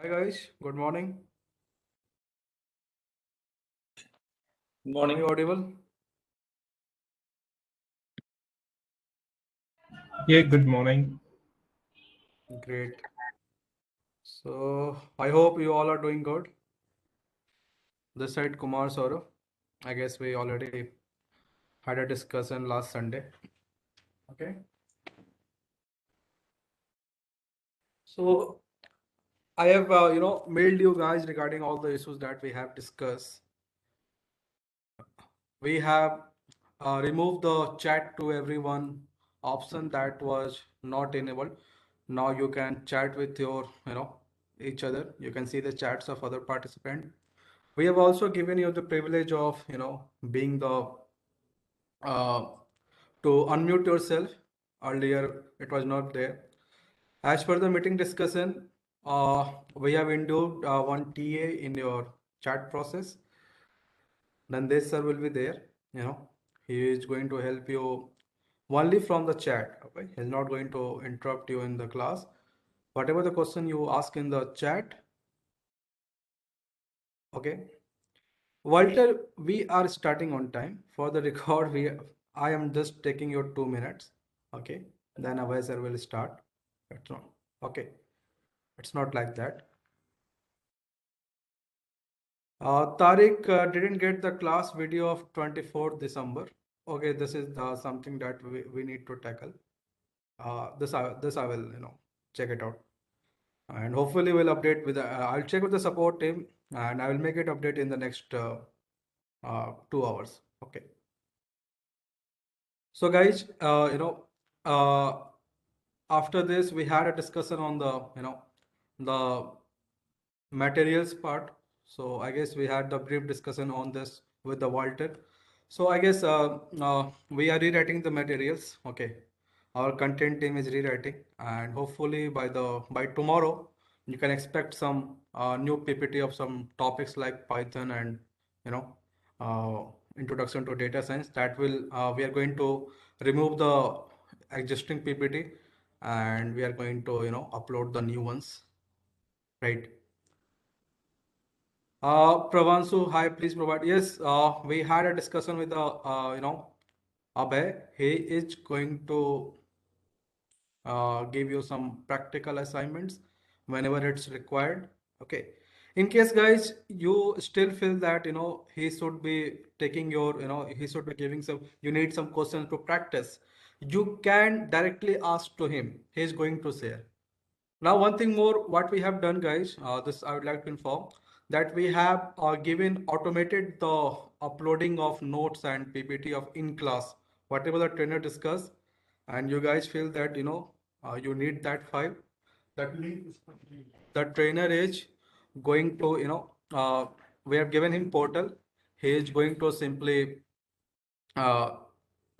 Hi guys, good morning. Good Are morning. we audible? Yeah, good morning. Great. So I hope you all are doing good. This side Kumar Saurav. I guess we already had a discussion last Sunday. Okay. So I have mailed you guys regarding all the issues that we have discussed. We have removed the chat to everyone option that was not enabled. Now you can chat with your each other. You can see the chats of other participants. We have also given you the privilege of being the uh, to unmute yourself. Earlier it was not there. As per the meeting discussion, we have inducted one TA in your chat process. Then this sir will be there. He is going to help you only from the chat. Okay, he's not going to interrupt you in the class. Whatever the question you ask in the chat. Okay, Walter, we are starting on time. For the record, I am just taking your 2 minutes. Okay. Then Avai will start. It's not okay. It's not like that. Tariq didn't get the class video of 24th December. Okay, this is something that we need to tackle. This I will check it out, and hopefully we'll update with I'll check with the support team, and I will make it update in the next 2 hours. Okay. So guys, uh, after this we had a discussion on the materials part. So I guess we had the brief discussion on this with the Walter. So I guess we are rewriting the materials. Okay, our content team is rewriting, and hopefully by tomorrow you can expect some new PPT of some topics like Python and you know uh, introduction to data science. That will we are going to remove the existing PPT, and we are going to upload the new ones, right? Pravansu, hi, please provide. Yes, we had a discussion with Abhay. He is going to give you some practical assignments whenever it's required. Okay. In case, guys, you still feel that he should be taking your he should be giving some. You need some questions to practice. You can directly ask to him. He is going to share. Now, one thing more, what we have done, guys, this I would like to inform that we have given automated the uploading of notes and PPT of in class, whatever the trainer discuss, and you guys feel that you need that file. That means the trainer is going to we have given him portal. He is going to simply uh,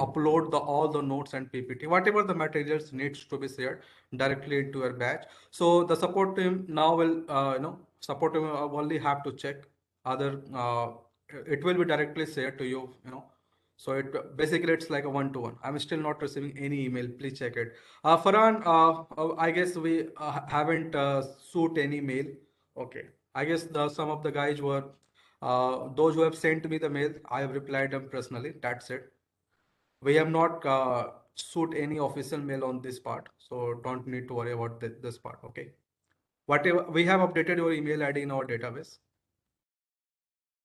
upload all the notes and PPT, whatever the materials needs to be shared directly into your batch. So the support team now will, support team will only have to check other, it will be directly shared to you, So basically it's like a one-to-one. I'm still not receiving any email. Please check it. Farhan, I guess we haven't shoot any mail. Okay. I guess some of the guys were those who have sent me the mail, I have replied them personally. That's it. We have not shoot any official mail on this part, so don't need to worry about this part. Okay. Whatever we have updated your email ID in our database,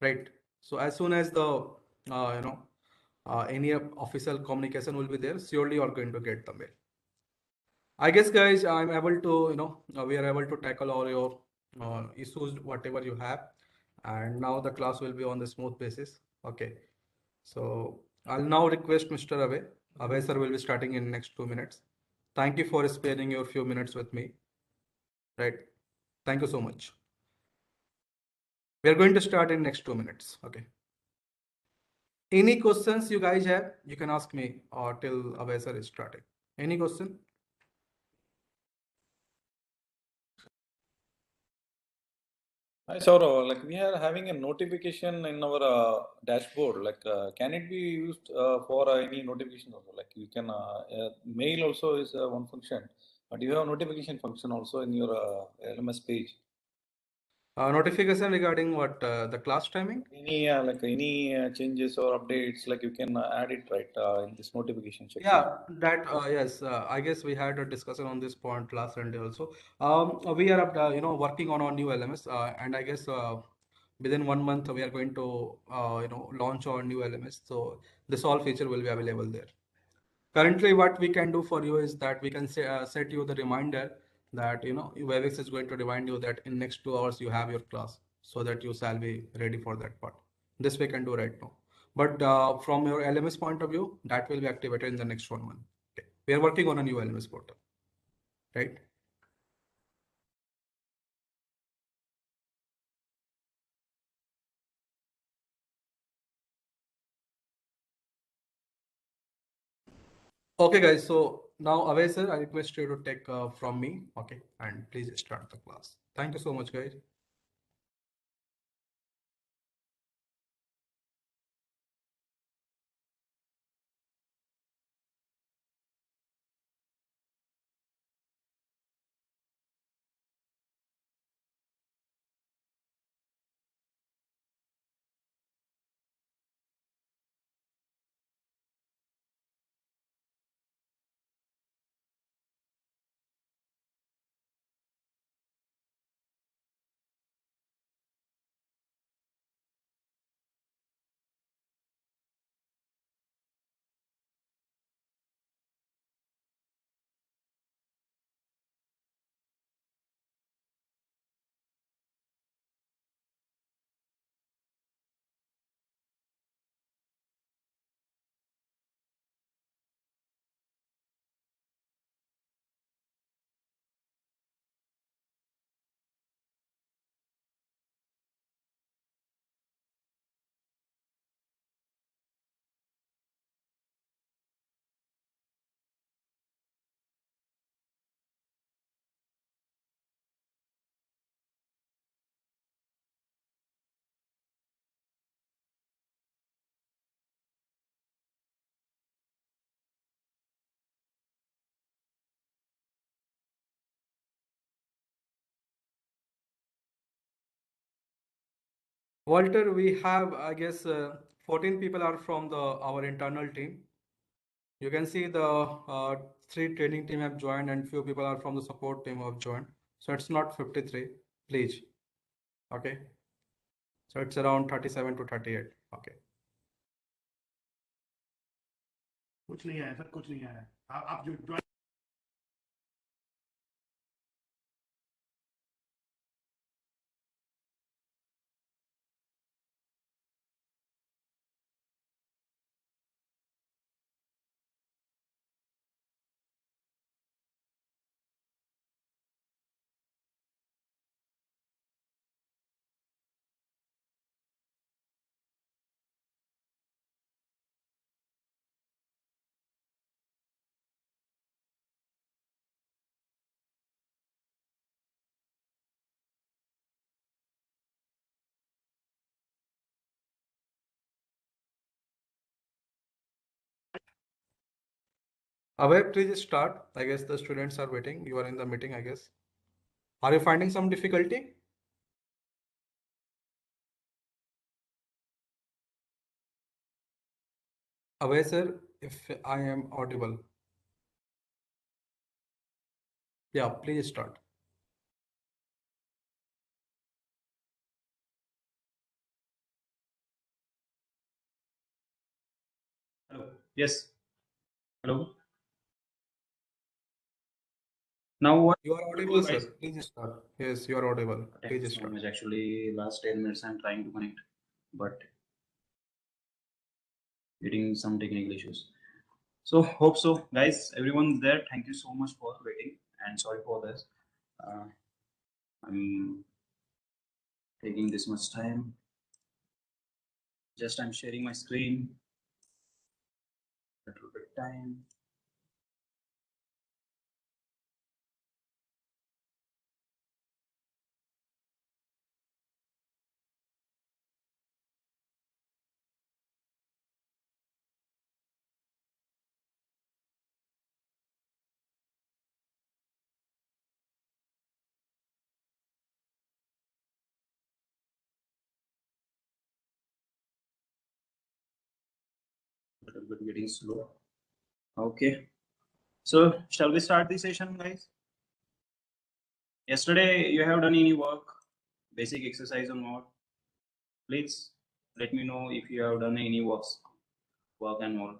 right? So as soon as the any official communication will be there, surely you are going to get the mail. I guess, guys, I'm able to, we are able to tackle all your issues, whatever you have, and now the class will be on the smooth basis. Okay. So I'll now request Mr. Abhay. Abhay sir will be starting in next 2 minutes. Thank you for sparing your few minutes with me. Right. Thank you so much. We are going to start in next 2 minutes. Okay. Any questions you guys have, you can ask me or till Abhay sir is starting. Any question? Hi, Saurav. Like we are having a notification in our dashboard. Like, can it be used for any notification also? Like, you can mail also is one function, but you have a notification function also in your LMS page. Notification regarding what? The class timing? Any like any changes or updates, like you can add it right in this notification section. Yeah, that yes, I guess we had a discussion on this point last Sunday also. We are working on our new LMS, and I guess within 1 month we are going to launch our new LMS. So this all feature will be available there. Currently, what we can do for you is that we can set you the reminder that Webex is going to remind you that in next 2 hours you have your class, so that you shall be ready for that part. This we can do right now. But from your LMS point of view, that will be activated in the next 1 month. Okay. We are working on a new LMS portal, right? Okay, guys. So now, Away sir, I request you to take from me. Okay, and please start the class. Thank you so much, guys. Walter, we have, I guess, 14 people are from our internal team. You can see the three training team have joined and few people are from the support team who have joined. So it's not 53, please. Okay. So it's around 37 to 38. Okay. कुछ नहीं आया sir, कुछ नहीं आया। आप जो Abhay, please start. I guess the students are waiting. You are in the meeting, I guess. Are you finding some difficulty? Abhay, sir, if I am audible. Yeah, please start. Hello. Yes. Hello. Now what? You are audible, Audible, sir. guys? Please start. Yes, you are audible. Thank you Please so start. much. Actually, last 10 minutes I'm trying to connect, but getting some technical issues. So hope so, guys. Everyone's there. Thank you so much for waiting, and sorry for this. Uh, I'm taking this much time. Just I'm sharing my screen. A little bit time. little bit getting slow. Okay. So shall we start the session, guys? Yesterday you have done any work, basic exercise or not? Please let me know if you have done any work and all.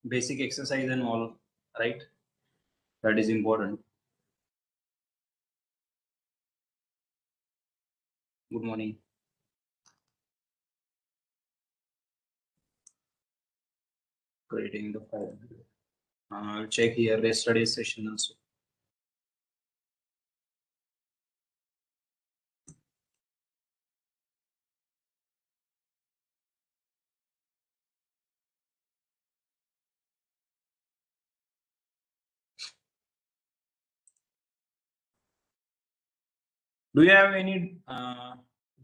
Basic exercise and all, right? That is important. Good morning. Creating the file. I'll check here yesterday's session also. Do you have any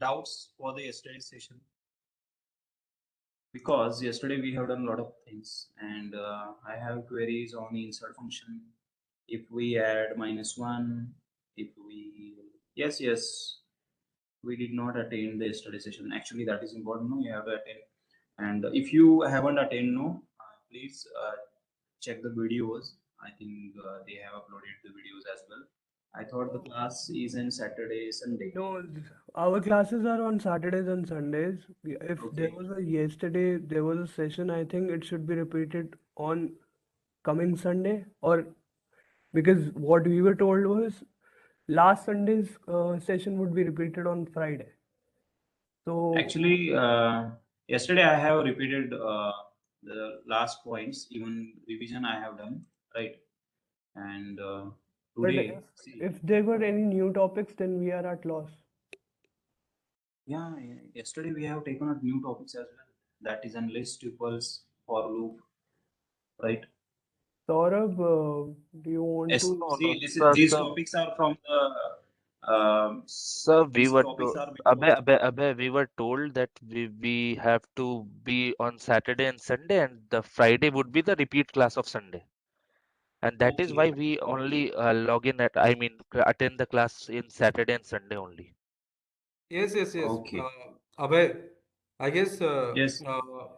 doubts for the yesterday's session? Because yesterday we have done a lot of things, and I have queries on the insert function. If we add -1, if we yes, we did not attend the yesterday session. Actually, that is important. No, you have to attend. And if you haven't attended, no, please check the videos. I think they have uploaded the videos as well. I thought the class is on Saturday, Sunday. No, our classes are on Saturdays and Sundays. If there Okay. was a yesterday, there was a session, I think it should be repeated on coming Sunday, or because what we were told was last Sunday's session would be repeated on Friday. So Actually, yesterday I have repeated the last points, even revision I have done, right? And but today, see, if there were any new topics, then we are at loss. yeah, yesterday we have taken up new topics as well. That is list, tuples, for loop, right? Saurabh, do you want Yes, to? No, no, see, sir, these sir, topics are from the sir, these topics are because we were told that we have to be on Saturday and Sunday, and the Friday would be the repeat class of Sunday. And that is why okay, we only log in at, I mean, attend the class in Saturday and Sunday only. Yes, yes, yes. okay, Abhay, I guess yes,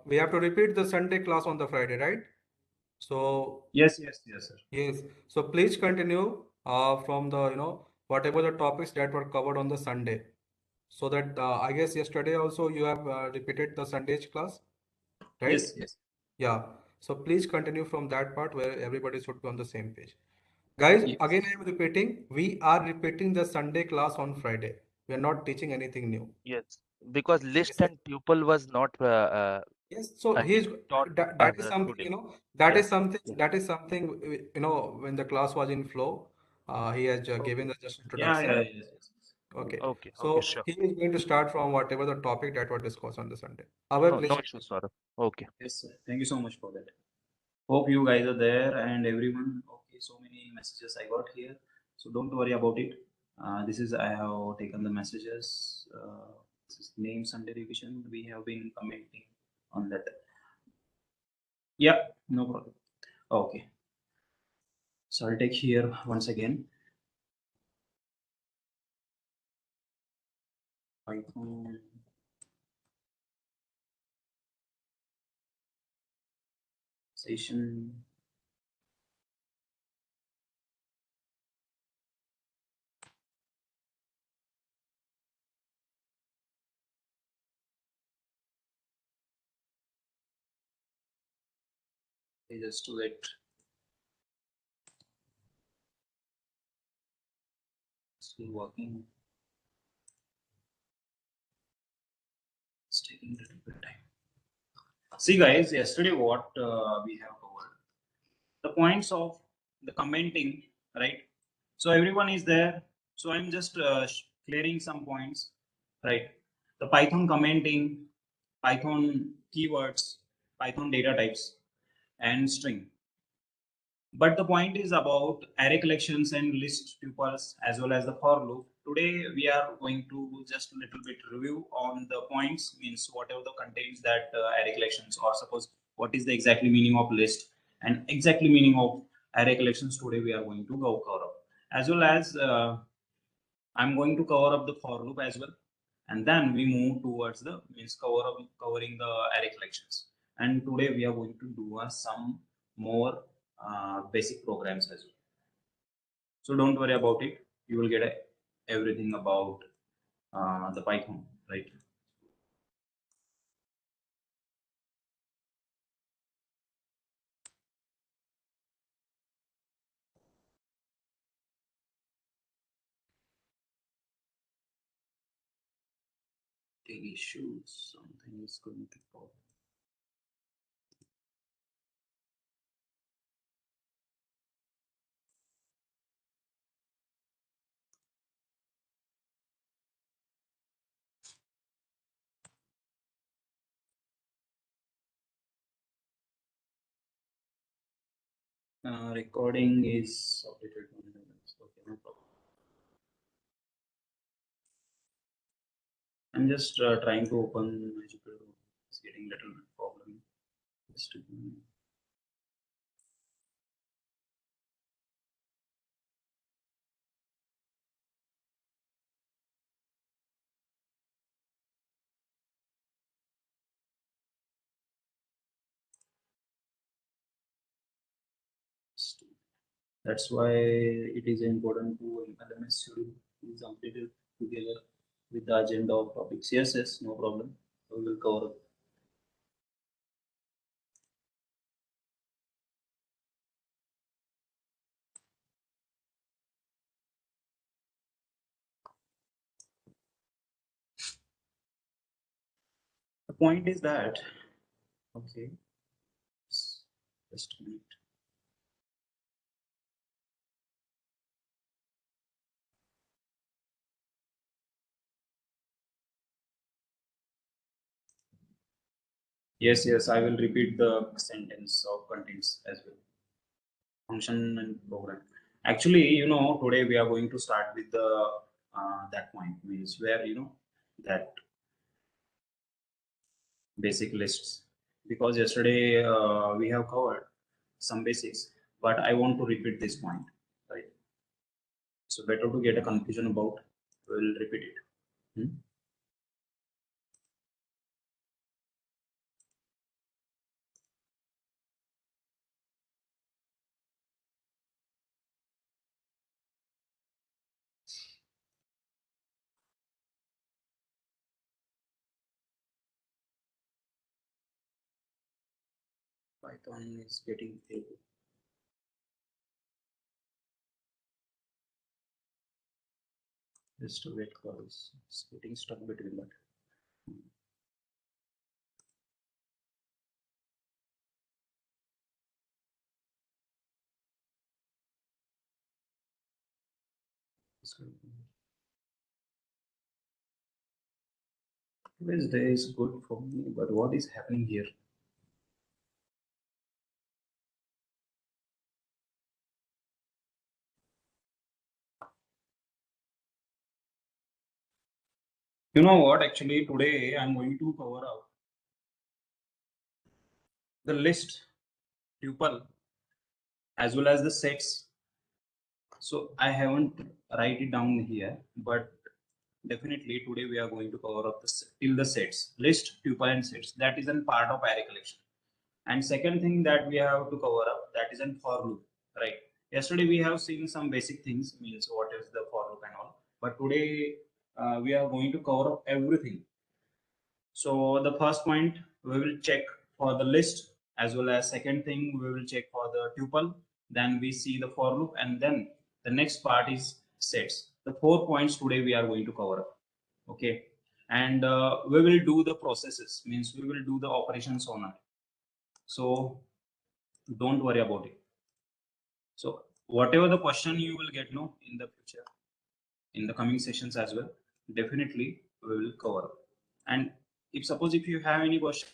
we have to repeat the Sunday class on the Friday, right? So yes, sir. yes. So please continue from the whatever the topics that were covered on the Sunday. So that I guess yesterday also you have repeated the Sunday's class, right? Yes. Yeah. So please continue from that part where everybody should be on the same page. Guys, again Yes. I am repeating, we are repeating the Sunday class on Friday. We are not teaching anything new. Yes, because This list is and tuple was not, yes. So I mean, he's taught that is something, today. that Yeah, is something yeah. that is something when the class was in flow, he has given Okay, the just Yeah, introduction. yes. Okay. okay, So sure. he is going to start from whatever the topic that was discussed on the Sunday. Abhay, No, please no continue. issues, Saurabh. Okay. Yes, sir. Thank you so much for that. Hope you guys are there and everyone. Okay, so many messages I got here. So don't worry about it. This is I have taken the messages. This is name Sunday revision. We have been commenting on that. Yeah, no problem. Okay. So I'll take here once again. Python. Session. Just to get still working. It's taking a little bit time. See, guys, yesterday what we have covered the points of the commenting, right? So everyone is there. So I'm just clearing some points, right? The Python commenting, Python keywords, Python data types, and string. But the point is about array collections and list tuples as well as the for loop. Today we are going to just a little bit review on the points, means whatever the contains that array collections, or suppose what is the exactly meaning of list and exactly meaning of array collections today we are going to go cover up, as well as I'm going to cover up the for loop as well, and then we move towards the means covering the array collections. And today we are going to do some more basic programs as well. So don't worry about it. You will get everything about the Python, right? The issues, something is going to pop. Recording is updated. Okay, no problem. I'm just trying to open my Jupyter. It's getting little problem. Just a minute. That's why it is important to LMS schedule is updated together with the agenda of topics. Yes, yes, no problem. We will cover. The point is that, okay, just a minute. Yes, yes, I will repeat the sentence of contents as well. Function and program. Actually, today we are going to start with the that point means where that basic lists, because yesterday we have covered some basics, but I want to repeat this point, right? So better to get a confusion about, we'll repeat it. Python is getting failed. Just to wait for this. It's getting stuck between that. This day is good for me, but what is happening here? You know what? Actually, today I'm going to cover up the list, tuple, as well as the sets. So I haven't write it down here, but definitely today we are going to cover up till the sets, list, tuple, and sets. That is a part of array collection. And second thing that we have to cover up, that is in for loop, right? Yesterday we have seen some basic things, means what is the for loop and all, but today we are going to cover up everything. So the first point we will check for the list, as well as second thing we will check for the tuple, then we see the for loop, and then the next part is sets. The 4 points today we are going to cover up. Okay, and we will do the processes, means we will do the operations on it. So don't worry about it. So whatever the question you will get in the future, in the coming sessions as well, definitely we will cover. And if you have any question,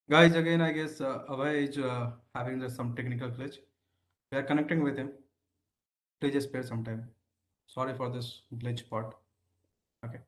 Guys, again, I guess Abhay is having some technical glitch. We are connecting with him. Please just spare some time. Sorry for this glitch part. Okay.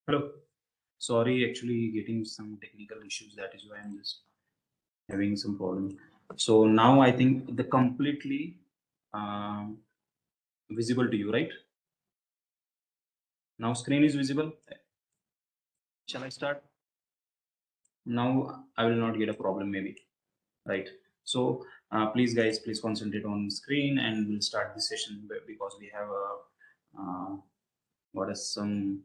Hello. Sorry, actually getting some technical issues. That is why I'm just having some problem. So now I think the completely um, visible to you, right? Now screen is visible. Shall I start? Now I will not get a problem maybe, right? So please guys, please concentrate on screen and we'll start the session because we have what is some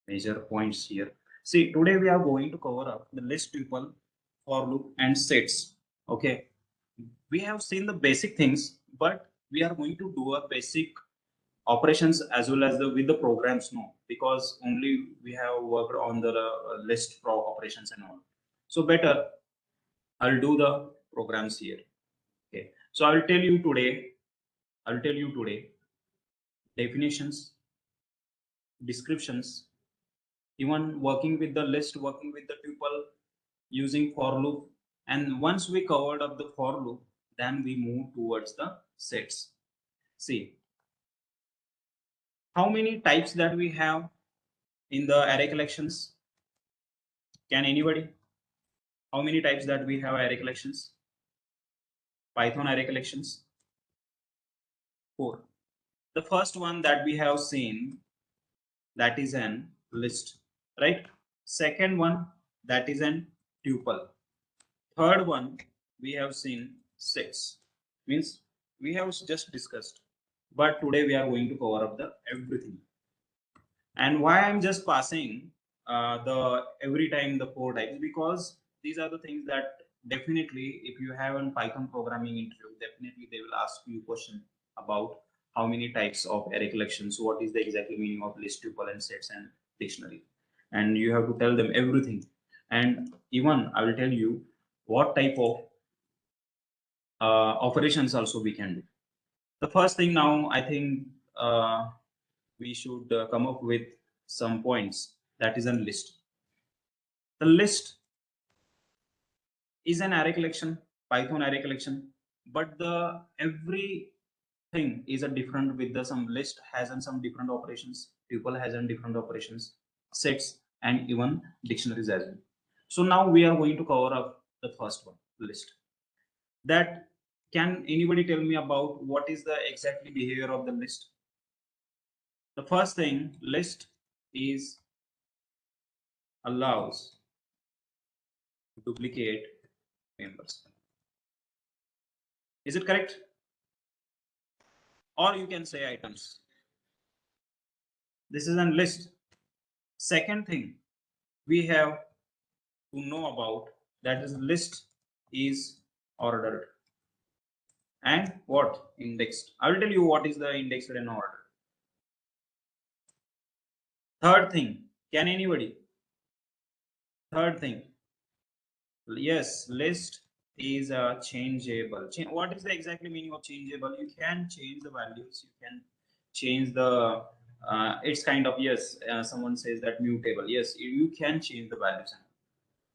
major points here. See, today we are going to cover up the list tuple, for loop and sets. Okay, we have seen the basic things, but we are going to do a basic operations as well as the with the programs no, because only we have worked on the list pro operations and all. So better I'll do the programs here. Okay, so I'll tell you today definitions, descriptions, even working with the list, working with the tuple, using for loop. And once we covered up the for loop, then we move towards the sets. See, how many types that we have in the array collections? Can anybody? How many types that we have array collections? Python array collections? 4. The first one that we have seen, that is an list, right? Second one, that is an tuple. Third one, we have seen sets. Means we have just discussed, but today we are going to cover up the everything. And why I'm just passing the every time the 4 types, because these are the things that definitely if you have a Python programming interview, definitely they will ask you question about how many types of array collections, what is the exactly meaning of list, tuple and sets and dictionary, and you have to tell them everything. And even I will tell you what type of operations also we can do. The first thing now I think we should come up with some points, that is a list. The list is an array collection, Python array collection, but the everything is a different with the some list has some different operations, tuple has some different operations, sets and even dictionaries as well. So now we are going to cover up the first one, list. That can anybody tell me about what is the exactly behavior of the list? The first thing, list is allows duplicate members. Is it correct? Or you can say items. This is a list. Second thing we have to know about, that is list is ordered. and what? Indexed. I will tell you what is the indexed and ordered. Third thing, can anybody? Third thing, yes, list is changeable. What is the exactly meaning of changeable? You can change the values. You can change the. It's kind of, yes. Someone says that mutable. Yes, you can change the values.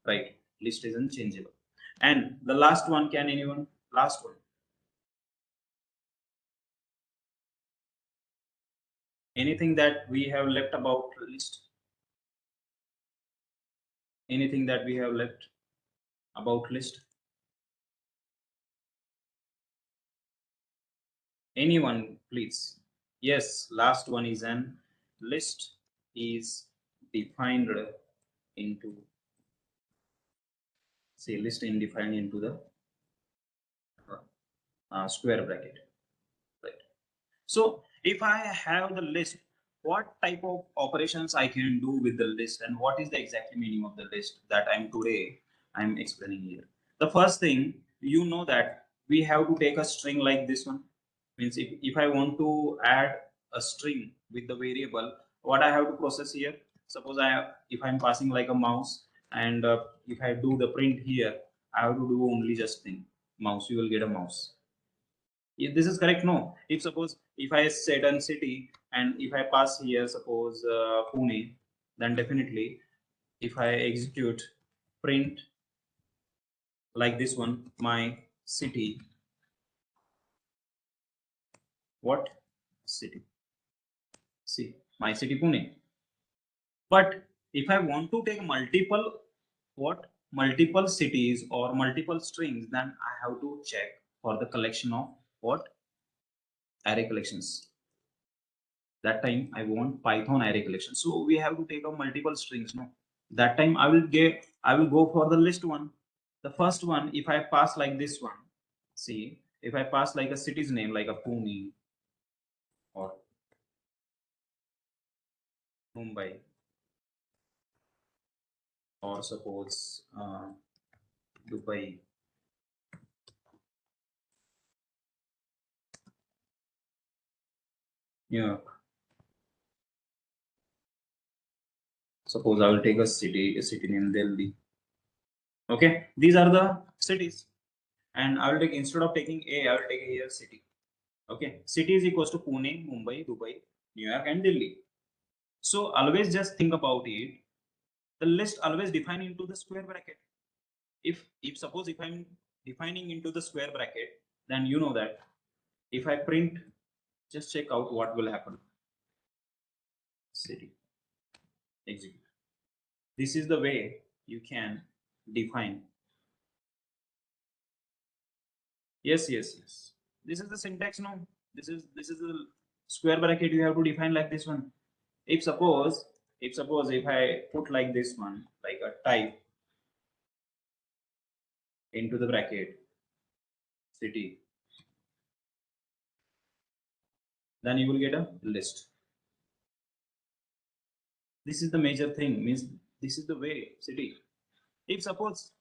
Right. List is unchangeable. And the last one, can anyone? Last one. Anything that we have left about list? Anything that we have left about list? Anyone, please? Yes, last one is an list is defined into, say, list in defined into the square bracket, right? So if I have the list, what type of operations I can do with the list, and what is the exact meaning of the list that I'm explaining here. The first thing, you know that we have to take a string like this one. Means if I want to add a string with the variable, what I have to process here. Suppose if I'm passing like a mouse, and if I do the print here, I have to do only just thing mouse. You will get a mouse. If this is correct, no. If suppose if I set a city and if I pass here, suppose Pune, then definitely if I execute print like this one, my city, what city, see, my city Pune. But if I want to take multiple cities or multiple strings, then I have to check for the collection of what array collections. That time I want Python array collection, so we have to take out multiple strings, no. That time I will go for the list one. The first one, if I pass like this one, see, if I pass like a city's name like a Pune or Mumbai, or suppose Dubai, New York. Suppose I will take a city name Delhi. Okay, these are the cities, and I will take, instead of taking A, I will take here city. Okay, city is equals to Pune, Mumbai, Dubai, New York, and Delhi. So always just think about it. The list always define into the square bracket. If suppose if I'm defining into the square bracket, then you know that if I print, just check out what will happen. City, execute. This is the way you can define. Yes. This is the syntax, no. This is the square bracket you have to define like this one. If suppose if I put like this one, like a type into the bracket city, then you will get a list. This is the major thing, means this is the way city. If suppose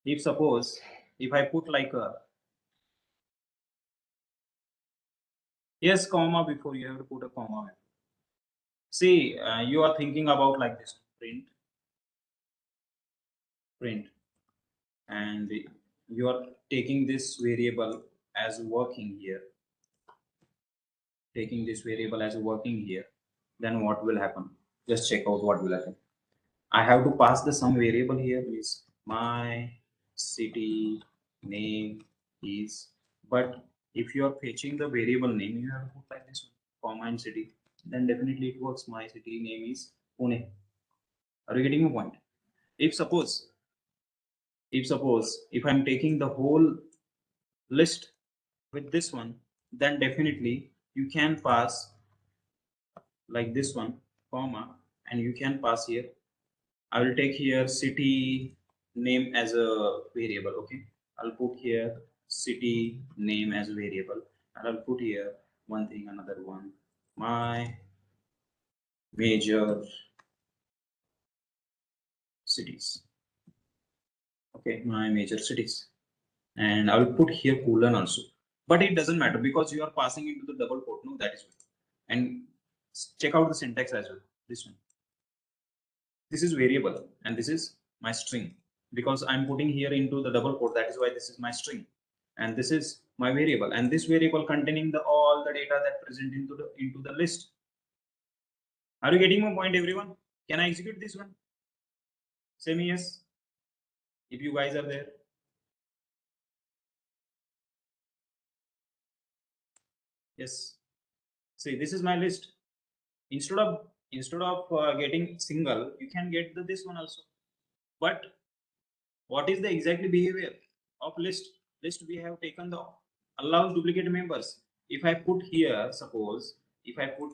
if I put like a, yes, comma before, you have to put a comma. See, you are thinking about like this, print, and you are taking this variable as working here, then what will happen? Just check out what will happen. I have to pass the some variable here, is my city name is, but if you are fetching the variable name, you have to put like this one, comma and city, then definitely it works. My city name is Pune. Are you getting my point? If suppose if I'm taking the whole list with this one, then definitely you can pass like this one, comma, and you can pass here. I will take here city name as a variable. Okay, I'll put here city name as variable, and I'll put here one thing, another one, my major cities. Okay, my major cities. and I will put here colon also, but it doesn't matter because you are passing into the double quote. No, that is good. And check out the syntax as well. This one. This is variable and this is my string because I'm putting here into the double quote. That is why this is my string and this is my variable, and this variable containing the all the data that present into the list. Are you getting my point, everyone? Can I execute this one? Say me yes if you guys are there. Yes. See, this is my list. Instead of getting single, you can get this one also. But what is the exactly behavior of list? List we have taken the allows duplicate members. If I put here, suppose if I put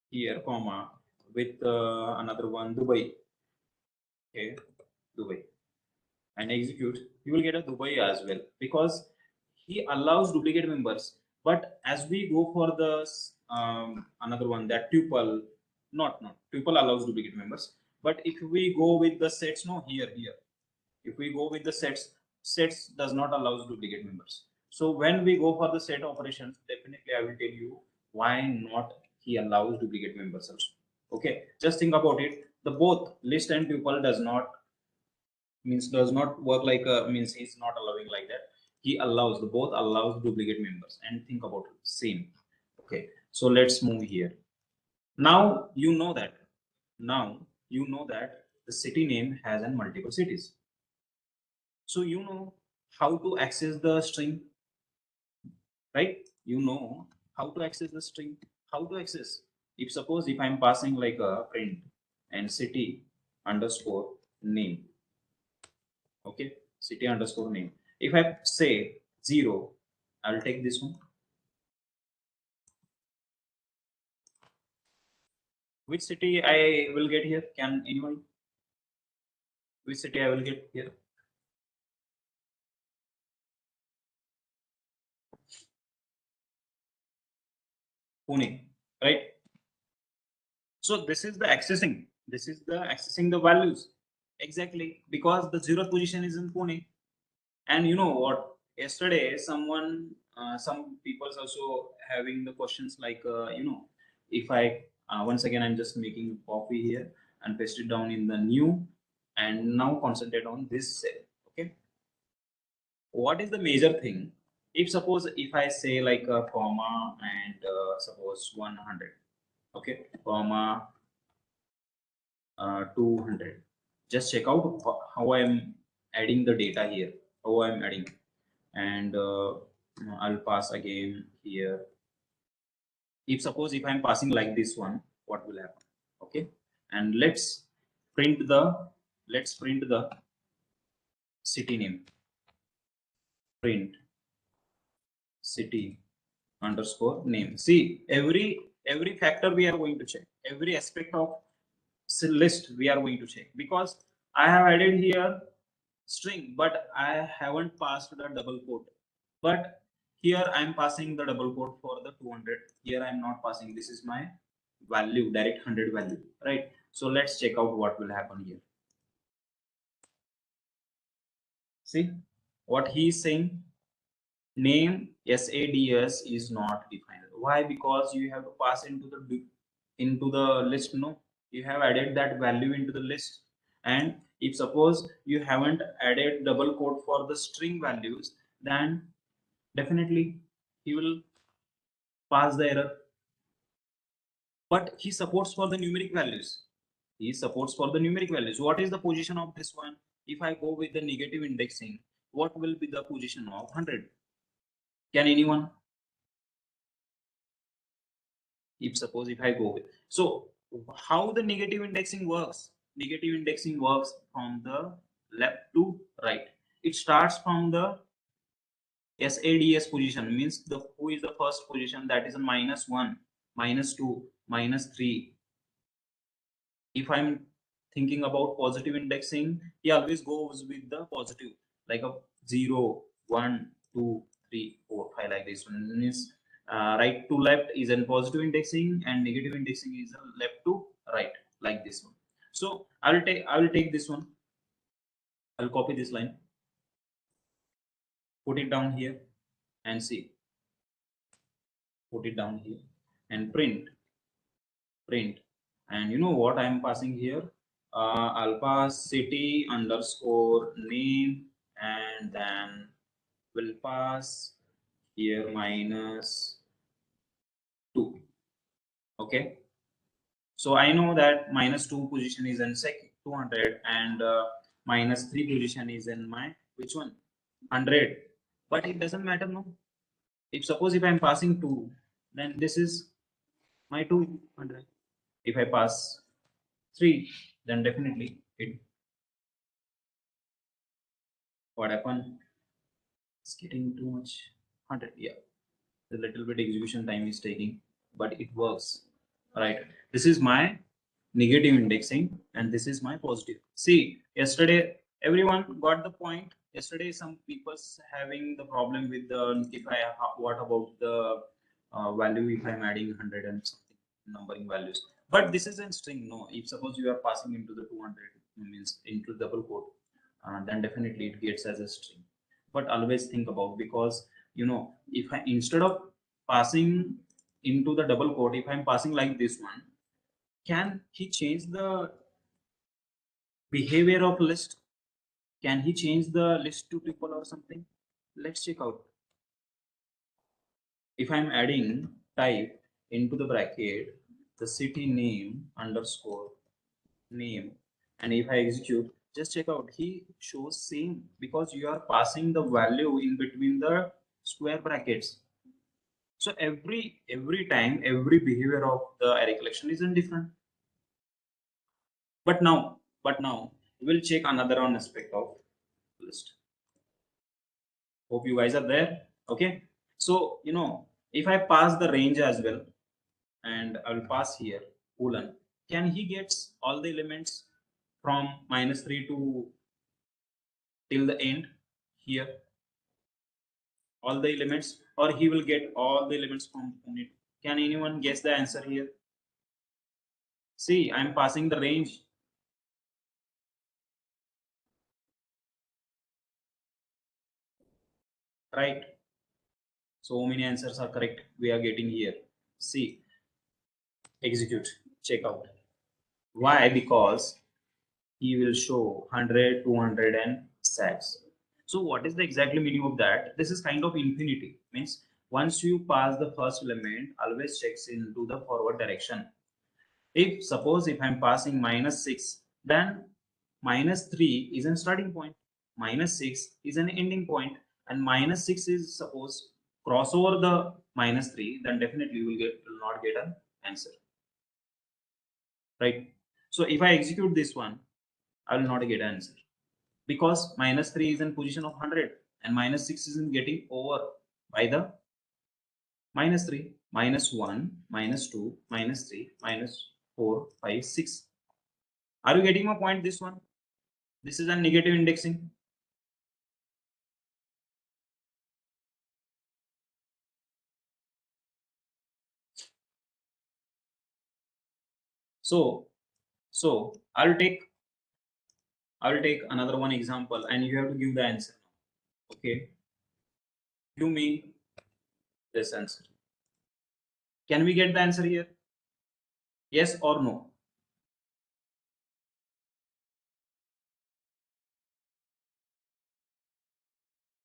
here comma with another one Dubai, okay, Dubai, and execute, you will get a Dubai as well because he allows duplicate members. But as we go for the another one, that tuple, not tuple allows duplicate members. But if we go with the sets, no, here if we go with the sets does not allow duplicate members. So when we go for the set operations, definitely I will tell you why not he allows duplicate members also. Okay, just think about it. The both list and tuple does not work like a means he's not allowing like that. He allows the both allows duplicate members, and think about it same. Okay, so let's move here. Now you know that the city name has an multiple cities. So you know how to access the string, right? You know how to access the string. How to access? If suppose if I'm passing like a print and city underscore name, okay, city underscore name. If I say 0, I'll take this one. Which city I will get here? Can anyone? Which city I will get here? Pune, right? So this is the accessing. This is the accessing the values. Exactly, because the 0th position is in Pune. And you know what? Yesterday, some people also having the questions like, if I once again I'm just making copy here and paste it down in the new, and now concentrate on this cell. Okay, what is the major thing? If suppose if I say like a comma and suppose 100, okay, comma 200. Just check out how I am adding the data here. How I am adding, and I'll pass again here. If suppose if I'm passing like this one, what will happen? Okay, and print the let's print the city name. Print city underscore name. See, every factor we are going to check. Every aspect of list we are going to check because I have added here string, but I haven't passed the double quote. But here I'm passing the double quote for the 200. Here I'm not passing. This is my value, direct 100 value, right? So let's check out what will happen here. See what he is saying. Name SADS is not defined. Why? Because you have to pass into the list. No, you have added that value into the list, and if suppose you haven't added double quote for the string values, then definitely he will pass the error. But he supports for the numeric values. He supports for the numeric values. What is the position of this one? If I go with the negative indexing, what will be the position of 100? Can anyone? If suppose if I go with, so how the negative indexing works? Negative indexing works from the left to right. It starts from the SADS position, means the who is the first position, that is a -1, -2, -3. If I'm thinking about positive indexing, he always goes with the positive, like a 0, 1, 2, 3, 4, 5, like this one. Means right to left is in positive indexing and negative indexing is left to right, like this one. So I will take this one. I'll copy this line. put it down here and see, put it down here and print, and you know what I'm passing here? I'll pass city underscore name, and then we'll pass here minus 2. Okay, so I know that minus 2 position is in second 200, and minus 3 position is in my which one 100, but it doesn't matter. No, if suppose if I'm passing 2, then this is my 200. If I pass 3, then definitely it, what happened, it's getting too much 100. Yeah, a little bit execution time is taking, but it works, right? This is my negative indexing and this is my positive. See, yesterday everyone got the point. Yesterday some people's having the problem with the, if I, what about the value if I'm adding 100 and something numbering values, but this is a string. No, if suppose you are passing into the 200 means into double quote, then definitely it gets as a string. But always think about, because you know, if I, instead of passing into the double quote, if I'm passing like this one, can he change the behavior of list? Can he change the list to tuple or something? Let's check out. If I'm adding type into the bracket the city name underscore name, and if I execute, just check out, he shows same, because you are passing the value in between the square brackets. So every time every behavior of the array collection is different. But now we'll check another one aspect of list. Hope you guys are there. Okay, so you know, if I pass the range as well, and I'll pass here colon, can he gets all the elements from -3 to till the end here, all the elements, or he will get all the elements from unit? Can anyone guess the answer here? See, I'm passing the range. Right, so many answers are correct we are getting here. See, execute, check out. Why? Because he will show 100, 200 and sets. So what is the exactly meaning of that? This is kind of infinity, means once you pass the first element, always checks into the forward direction. If suppose if I'm passing -6, then -3 is a starting point, -6 is an ending point, and -6 is suppose cross over the -3, then definitely you will not get an answer, right? So if I execute this one, I will not get an answer, because -3 is in position of 100 and -6 is in getting over by the -3, -1, -2, -3, -4, 5, 6. Are you getting my point? This one, this is a negative indexing. So I'll take another one example and you have to give the answer. Okay, give me this answer. Can we get the answer here? Yes or no?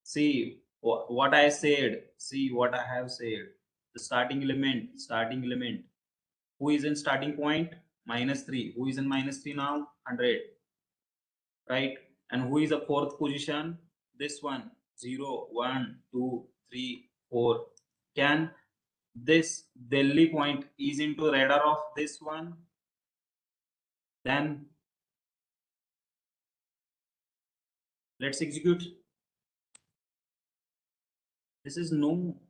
See what I said. See what I have said. The starting element. Who is in starting point? -3. Who is in -3 now? 100. Right? And who is the fourth position? This one. 0, 1, 2, 3, 4. Can this Delhi point is into radar of this one? Then let's execute. This is no.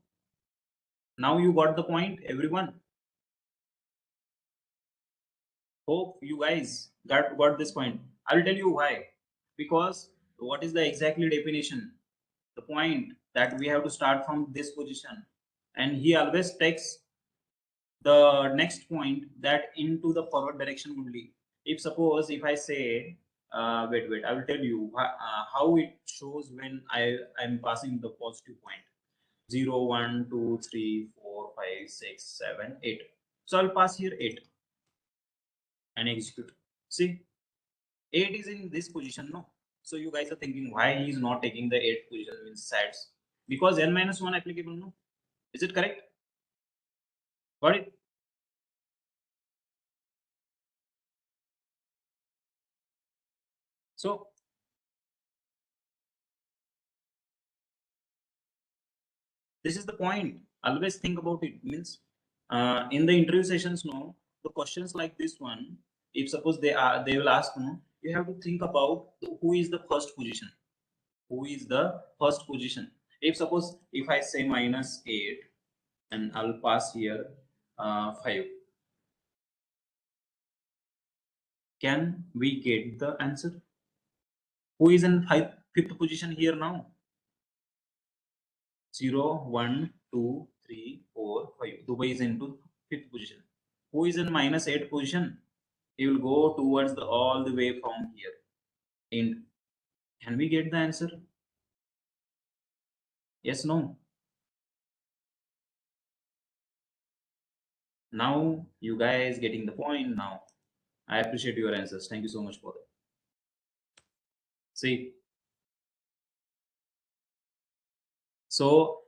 Now you got the point, everyone. Hope you guys got this point. I'll tell you why. Because what is the exactly definition? The point that we have to start from this position, and he always takes the next point that into the forward direction only. If suppose if I say wait, I will tell you how it shows when I'm passing the positive point. 0, 1, 2, 3, 4, 5, 6, 7, 8. So I'll pass here 8 and execute. See, 8 is in this position, no? So you guys are thinking why he is not taking the 8th position, means sats, because n minus 1 applicable, no? Is it correct? Got it? So this is the point. Always think about it. Means in the interview sessions, no, the questions like this one, if suppose they will ask, no, you have to think about who is the first position. Who is the first position? If suppose if I say minus 8 and I'll pass here 5, can we get the answer? Who is in fifth position here now? 0, 1, 2, 3, 4, 5. Dubai is into fifth position. Who is in minus 8 position? He will go towards the all the way from here. And can we get the answer? Yes, no. Now you guys getting the point now. I appreciate your answers. Thank you so much for that. See, so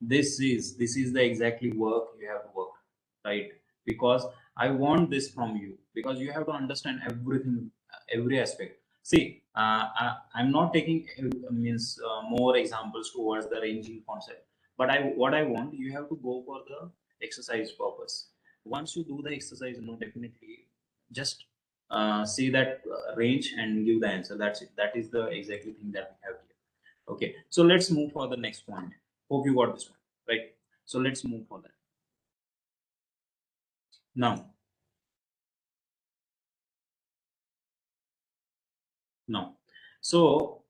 this is the exactly work you have to work, right? Because I want this from you, because you have to understand everything, every aspect. See, I'm not taking means more examples towards the ranging concept, but what I want, you have to go for the exercise purpose. Once you do the exercise, you know, definitely just see that range and give the answer. That's it. That is the exactly thing that we have here. Okay, so let's move for the next point. Hope you got this one, right? So let's move for that. Now, so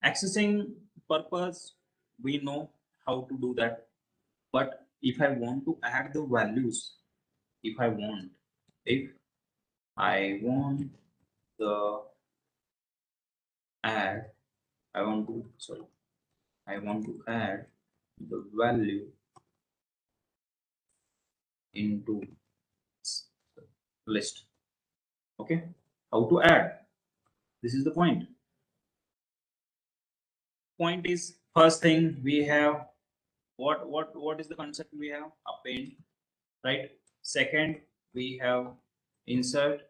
accessing purpose, we know how to do that. But if I want to add the values, if I want the add, I want to add the value into list. Okay, how to add? This is the point. Point is, first thing we have what is the concept we have? Append, right? Second, we have insert,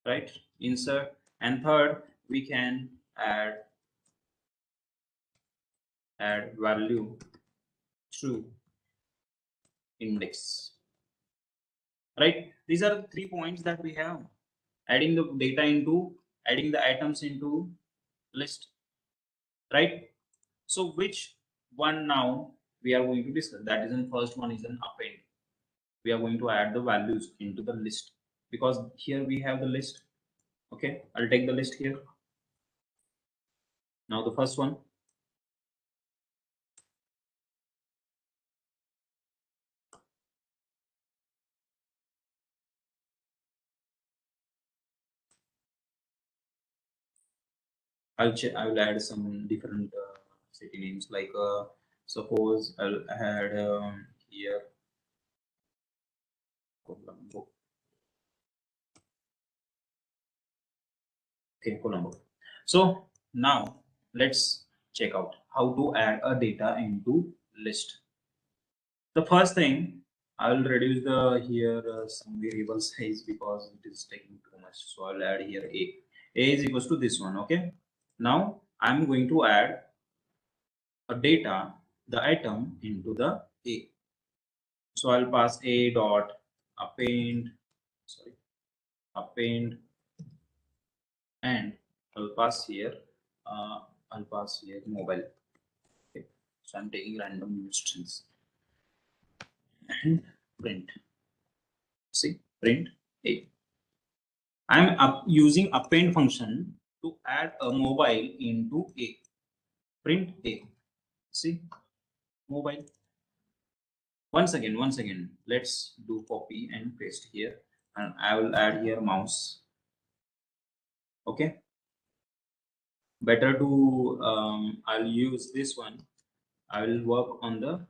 right? Insert. And third, we can add value through index, right? These are the 3 points that we have. Adding the data into, adding the items into list, right? So which one now we are going to discuss? That is in first one is an append. We are going to add the values into the list, because here we have the list. Okay, I'll take the list here. Now the first one, I will add some different city names, like suppose I'll add here Colombo. Okay, Colombo. So now let's check out how to add a data into list. The first thing, I will reduce the here some variable size because it is taking too much. So I'll add here a. A is equals to this one. Okay. Now I'm going to add a data, the item into the A. So I'll pass a dot append, append, and I'll pass here mobile. Okay. So I'm taking random strings and print. See, print A. I'm using append function to add a mobile into A. Print A. See, mobile. Once again, let's do copy and paste here. and I will add here mouse. Okay, better to I'll use this one. I will work on the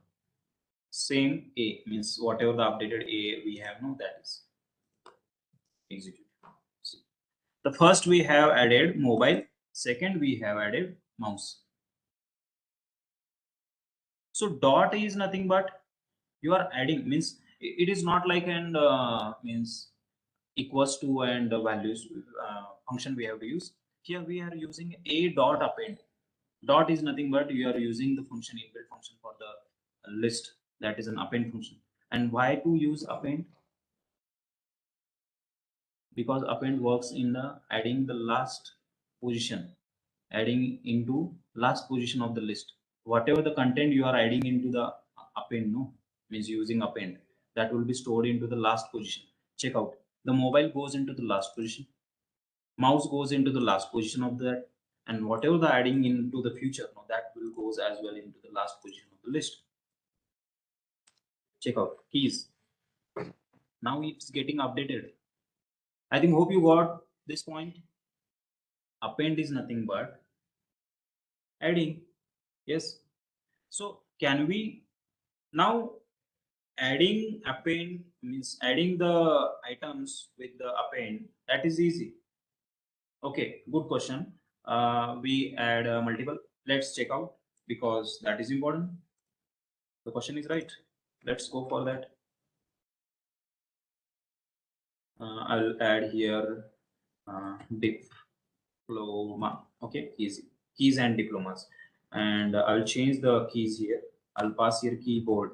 same A, means whatever the updated A we have, no, that is execute. See. The first we have added mobile, second we have added mouse. So dot is nothing but you are adding, means it is not like and means equals to and values function we have to use. Here we are using a dot append. Dot is nothing but you are using the function inbuilt function for the list, that is an append function. And why to use append? Because append works in the adding the last position, adding into last position of the list. Whatever the content you are adding into the append, no, means using append, that will be stored into the last position. Check out, the mobile goes into the last position, mouse goes into the last position of that, and whatever the adding into the future, no, that will goes as well into the last position of the list. Check out keys, now it's getting updated. I think hope you got this point. Append is nothing but adding. Yes, so can we now adding append means adding the items with the append, that is easy. Okay, good question. We add multiple, let's check out because that is important. The question is right, let's go for that. I'll add here diploma. Okay, keys and diplomas, and I'll change the keys here. I'll pass here keyboard.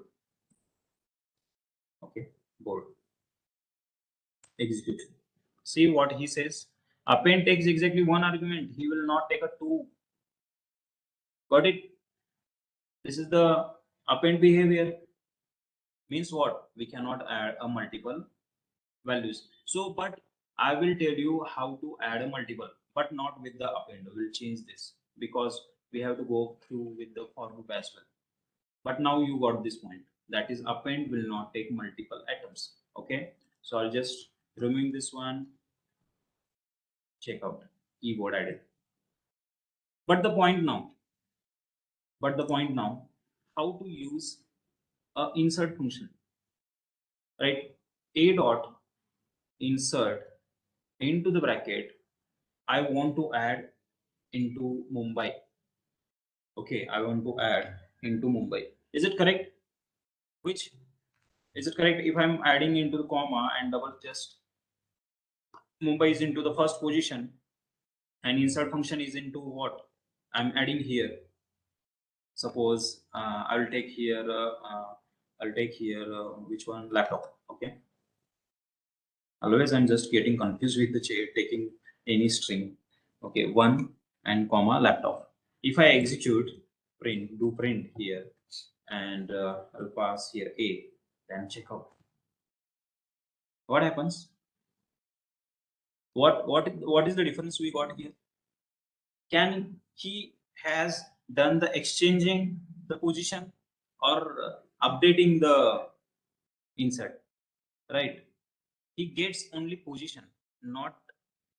Okay, board. Execute. See what he says. Append takes exactly one argument. He will not take a two. Got it? This is the append behavior. Means what? We cannot add a multiple values. So, but I will tell you how to add a multiple, but not with the append. We'll change this because we have to go through with the for loop as well. But now you got this point. That is append will not take multiple items. Okay. So I'll just remove this one. Check out keyboard added. But the point now, how to use a insert function, right? A dot insert into the bracket. I want to add into Mumbai. Okay, I want to add into Mumbai. Is it correct? Which is it correct if I'm adding into the comma and double just Mumbai is into the first position and insert function is into what I'm adding here. Suppose I'll take here which one, laptop. Okay, always I'm just getting confused with the taking any string. Okay, one and comma laptop. If I execute print, do print here, and I'll pass here a, then check out what happens. What is the difference we got here? Can he has done the exchanging the position or updating the insert, right? He gets only position, not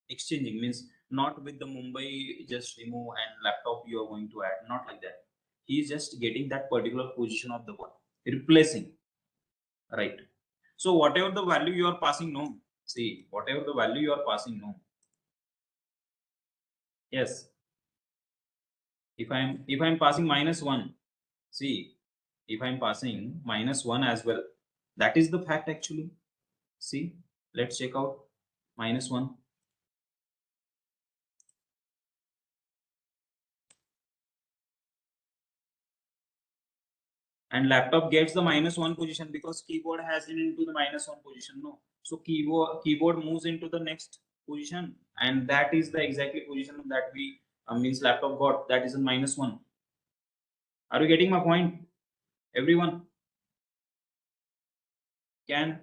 exchanging, means not with the Mumbai just remove and laptop you are going to add, not like that. He is just getting that particular position of the one, replacing, right? So whatever the value you are passing, no, see whatever the value you are passing, no, yes, if I'm passing -1, see if I'm passing -1 as well, that is the fact actually. See, let's check out -1. And laptop gets the -1 position because keyboard has it into the -1 position, no, so keyboard moves into the next position, and that is the exactly position that we means laptop got, that is a -1. Are you getting my point, everyone? Can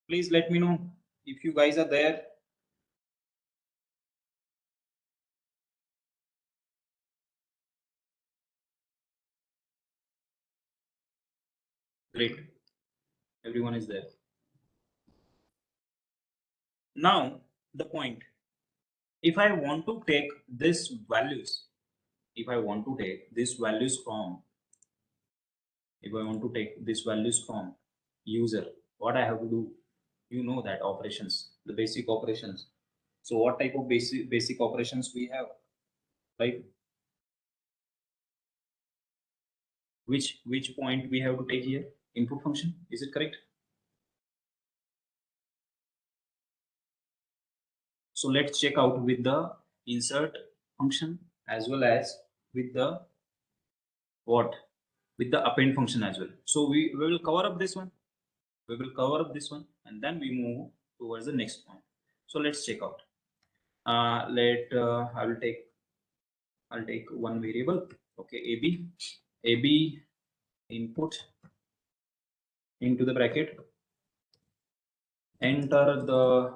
please let me know if you guys are there. Great, everyone is there. Now the point, if I want to take this values, if I want to take these values from, if I want to take these values from user, what I have to do? You know that operations, the basic operations. So what type of basic operations we have, right? Which point we have to take here? Input function, is it correct? So let's check out with the insert function as well as with the what? With the append function as well. So we will cover up this one. We will cover up this one and then we move towards the next point. So let's check out. I'll take one variable. Okay, AB input into the bracket. Enter the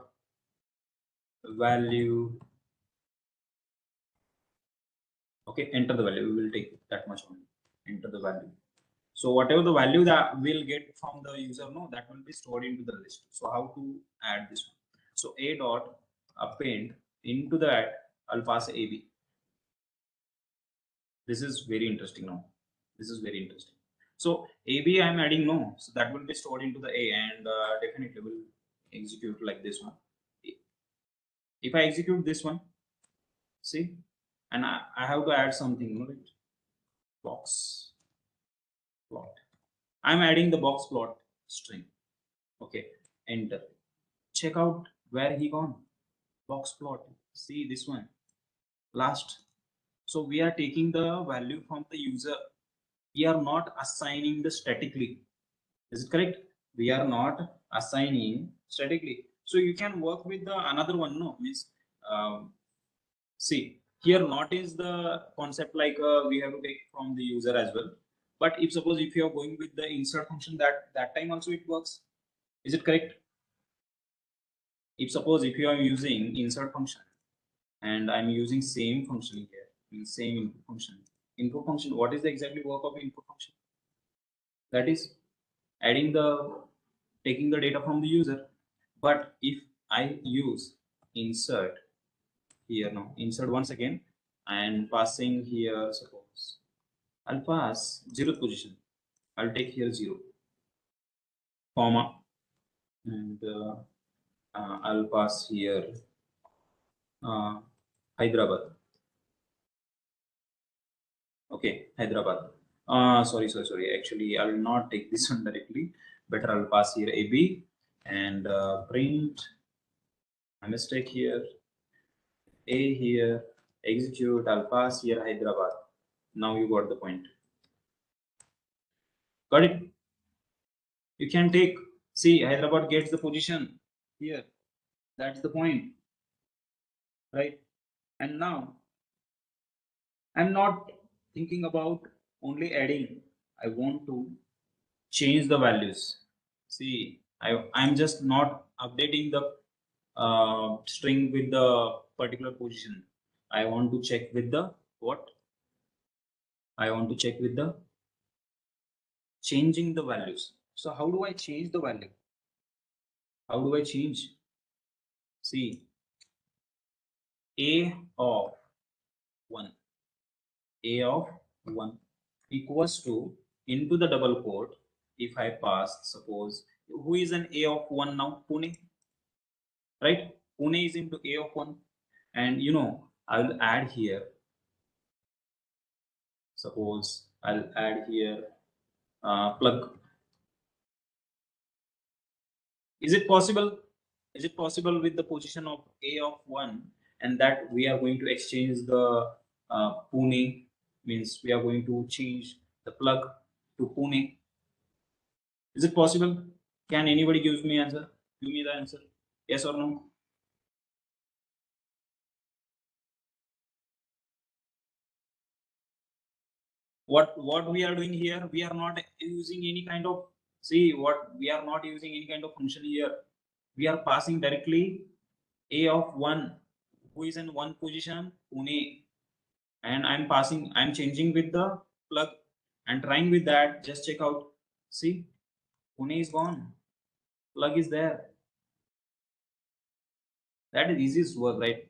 value. Okay, enter the value. We will take that much only. Enter the value. So whatever the value that we'll get from the user, no, that will be stored into the list. So how to add this one? So a dot append into that, I'll pass AB. This is very interesting now. This is very interesting. So AB I'm adding no, so that will be stored into the A and definitely will execute like this one. If I execute this one, see, and I have to add something, right? Box plot. I'm adding the box plot string. Okay, enter. Check out where he gone. Box plot. See this one. Last. So we are taking the value from the user. We are not assigning the statically. Is it correct? We are not assigning statically. So you can work with the another one. No, means see here not is the concept like we have to take from the user as well. But if suppose if you are going with the insert function, that time also it works. Is it correct? If suppose if you are using insert function and I'm using same function here, same input function. Input function, what is the exactly work of input function? That is adding taking the data from the user. But if I use insert here now, insert once again and passing here, suppose I'll pass 0th position. I'll take here 0, comma, and I'll pass here Hyderabad. Okay, Hyderabad. Sorry. Actually, I will not take this one directly. Better I'll pass here AB and print. A mistake here. A here. Execute. I'll pass here Hyderabad. Now you got the point. Got it? You can take. See, Hyderabad gets the position here. That's the point, right? And now I'm not thinking about only adding. I want to change the values. See, I'm just not updating the string with the particular position. I want to check with the what? I want to check with the changing the values. So how do I change the value? How do I change? See, a of 1, a of 1 equals to into the double quote. If I pass, suppose who is an a of 1 now? Pune, right? Pune is into a of 1, and you know I will add here. Suppose I'll add here plug. Is it possible? Is it possible with the position of a of 1 and that we are going to exchange the Pune, means we are going to change the plug to Pune? Is it possible? Can anybody give me answer? Give me the answer. Yes or no? What we are doing here? We are not using any kind of, see what we are not using any kind of function here. We are passing directly a of 1 who is in one position Pune, and I'm changing with the plug and trying with that. Just check out. See, Pune is gone, plug is there. That is easiest work, right?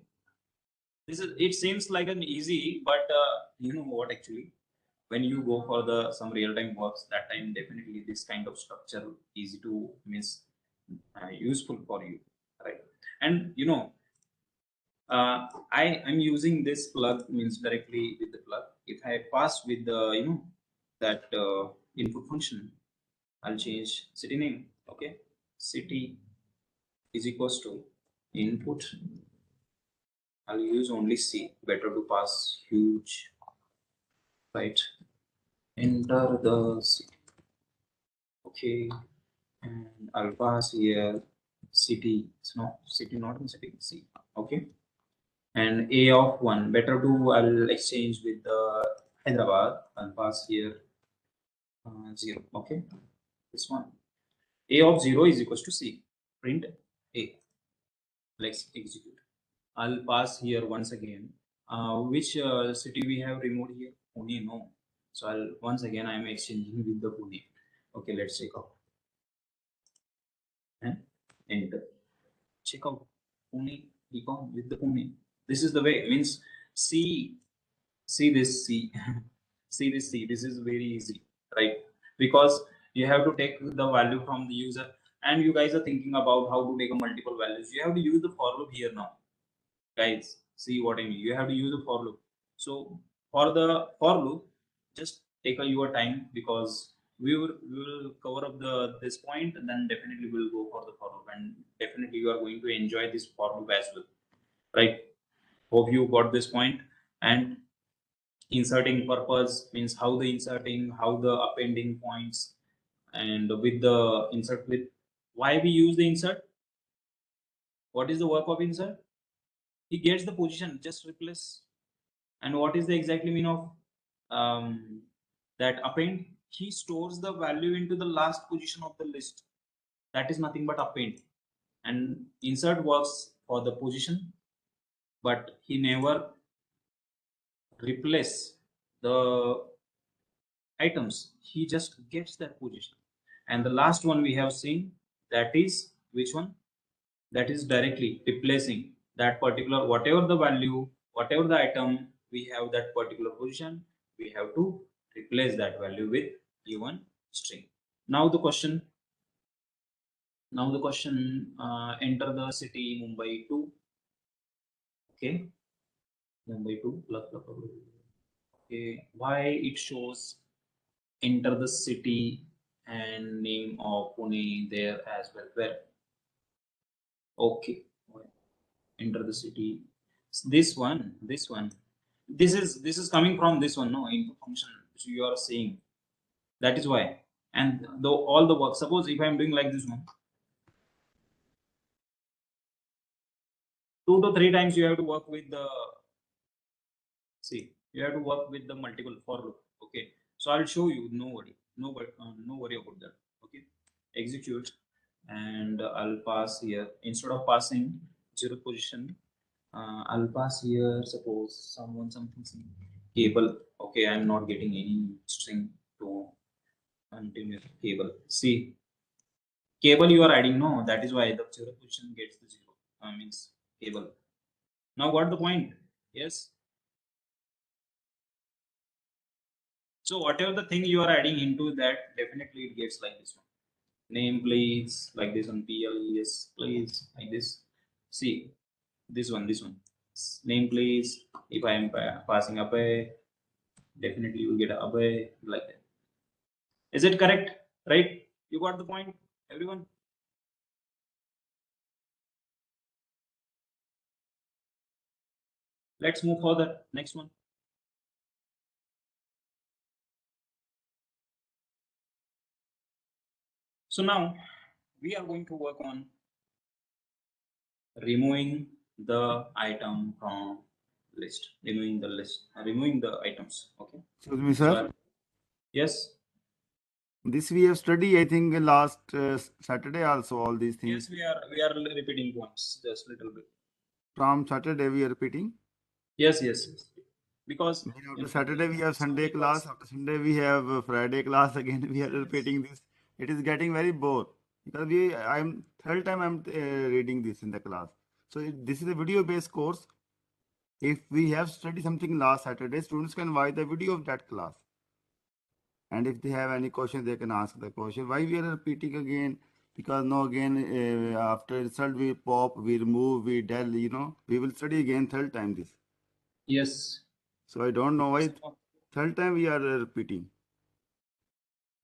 This is, it seems like an easy, but you know what, actually, when you go for the some real-time works, that time definitely this kind of structure easy to means useful for you, right? And you know, I am using this plug means directly with the plug. If I pass with the that input function, I'll change city name. Okay, city is equals to input. I'll use only C. Better to pass huge, right? Enter the city. Okay, and I'll pass here city. It's not city, not in city. C. Okay, and A of 1. Better to I'll exchange with the Hyderabad. I'll pass here 0. Okay, this one. A of 0 is equals to C. Print A. Let's execute. I'll pass here once again. Which city we have removed here? Pune, no. So I'll once again I'm exchanging with the Pune. Okay, let's check out and enter. Check out Pune, become with the Pune. This is the way. Means see this C, see this C. This is very easy, right? Because you have to take the value from the user, and you guys are thinking about how to take a multiple values. You have to use the for loop here now, guys. See what I mean? You have to use the for loop. So for the for loop, just take your time, because we will cover up this point, and then definitely we'll go for the for loop, and definitely you are going to enjoy this for loop as well, right? Hope you got this point. And inserting purpose means how the inserting, how the appending points, and with the insert with why we use the insert. What is the work of insert? He gets the position, just replace. And what is the exactly mean of that append? He stores the value into the last position of the list. That is nothing but append. And insert works for the position, but he never replace the items. He just gets that position. And the last one we have seen, that is which one? That is directly replacing that particular whatever the value, whatever the item we have that particular position, we have to replace that value with given string. Now the question, enter the city Mumbai 2. Okay, Mumbai 2 okay, why it shows enter the city and name of Pune there as well? Where? Okay, enter the city. This one, this is coming from this one, no, input function which you are saying. That is why. And though all the work, suppose if I'm doing like this one, 2 to 3 times you have to work with the, see, you have to work with the multiple for loop. Okay, so I'll show you. No worry, no worry about that. Okay, execute, and I'll pass here, instead of passing 0 position, I'll pass here, suppose something cable. Okay, I'm not getting any string to continue cable. See, cable you are adding, no, that is why the 0 position gets the 0, means cable. Now got the point? Yes. So whatever the thing you are adding into that, definitely it gets like this one. Name please, like this one, PLES please, like this. See, this one. Name please. If I am passing Abhay, definitely you will get Abhay, like that. Is it correct? Right? You got the point, everyone? Let's move further. Next one. So now we are going to work on removing the item from list, removing the items. Okay. Excuse me, So sir. yes. This we have studied, I think, last Saturday also, all these things. Yes, we are repeating once, just little bit. From Saturday we are repeating. Yes. Because Then after Saturday we have Sunday class. After Sunday we have Friday class again. We are repeating this. It is getting very bored because I'm third time I'm reading this in the class. So this is a video based course. If we have studied something last Saturday, students can watch the video of that class. And if they have any question, they can ask the question. Why we are repeating again? Because now again, after result we pop, we remove, we del, we will study again third time this. Yes. So I don't know why third time we are repeating.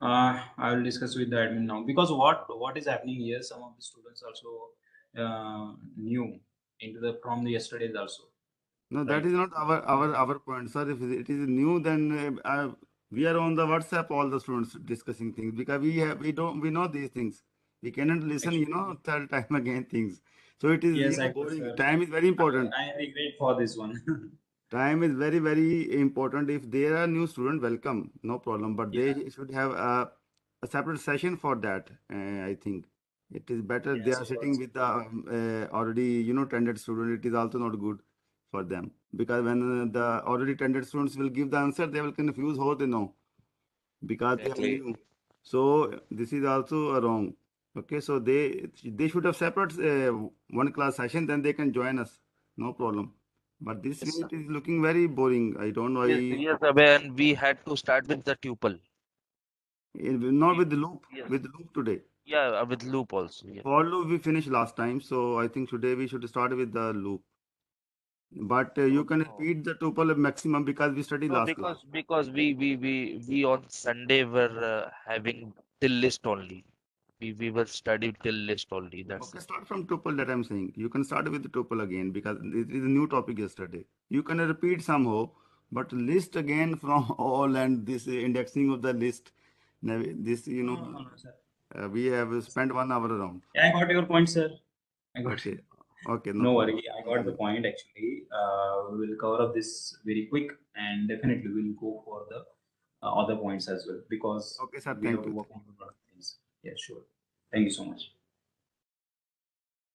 I will discuss with the admin now, because what is happening here, some of the students also new into the from the yesterday's also. No, that Right. is not our point, sir. If it is new, then we are on the WhatsApp, all the students discussing things, because we know these things. We cannot listen, Actually, third time again things. So it is, yes, actually, boring. sir. Time is very important. I regret for this one. Time is very, very important. If there are new student, welcome, no problem. But Yeah. they should have a separate session for that. I think it is better they Yes, are of sitting course. with the already trended student. It is also not good for them, because when the already trended students will give the answer, they will confuse how they know, because they are Exactly. new. So this is also wrong. Okay, so they should have separate one class session, then they can join us, no problem. But this Yes, way sir. it is looking very boring. I don't know Yes, why. yes, Abhay, and we had to start with the tuple. Not We, with the loop, yes, with the loop today. yeah, with loop also. Yeah. For loop we finished last time, so I think today we should start with the loop. But No, you can no, repeat the tuple maximum, because we studied no, last class. because we on Sunday were having till list only. We were studied till list only. That's Okay, it. start from tuple that I'm saying. You can start with the tuple again, because it is a new topic yesterday. You can repeat somehow, but list again from all, and this indexing of the list. Now, this, No, sir. we have spent 1 hour around. Yeah, I got your point, sir. I got. Okay, okay, no No problem. worry, I got the point actually. We will cover up this very quick, and definitely we'll go for the other points as well, because Okay, sir, we have thank to you. work on a lot of things. Yeah, sure. Thank you so much.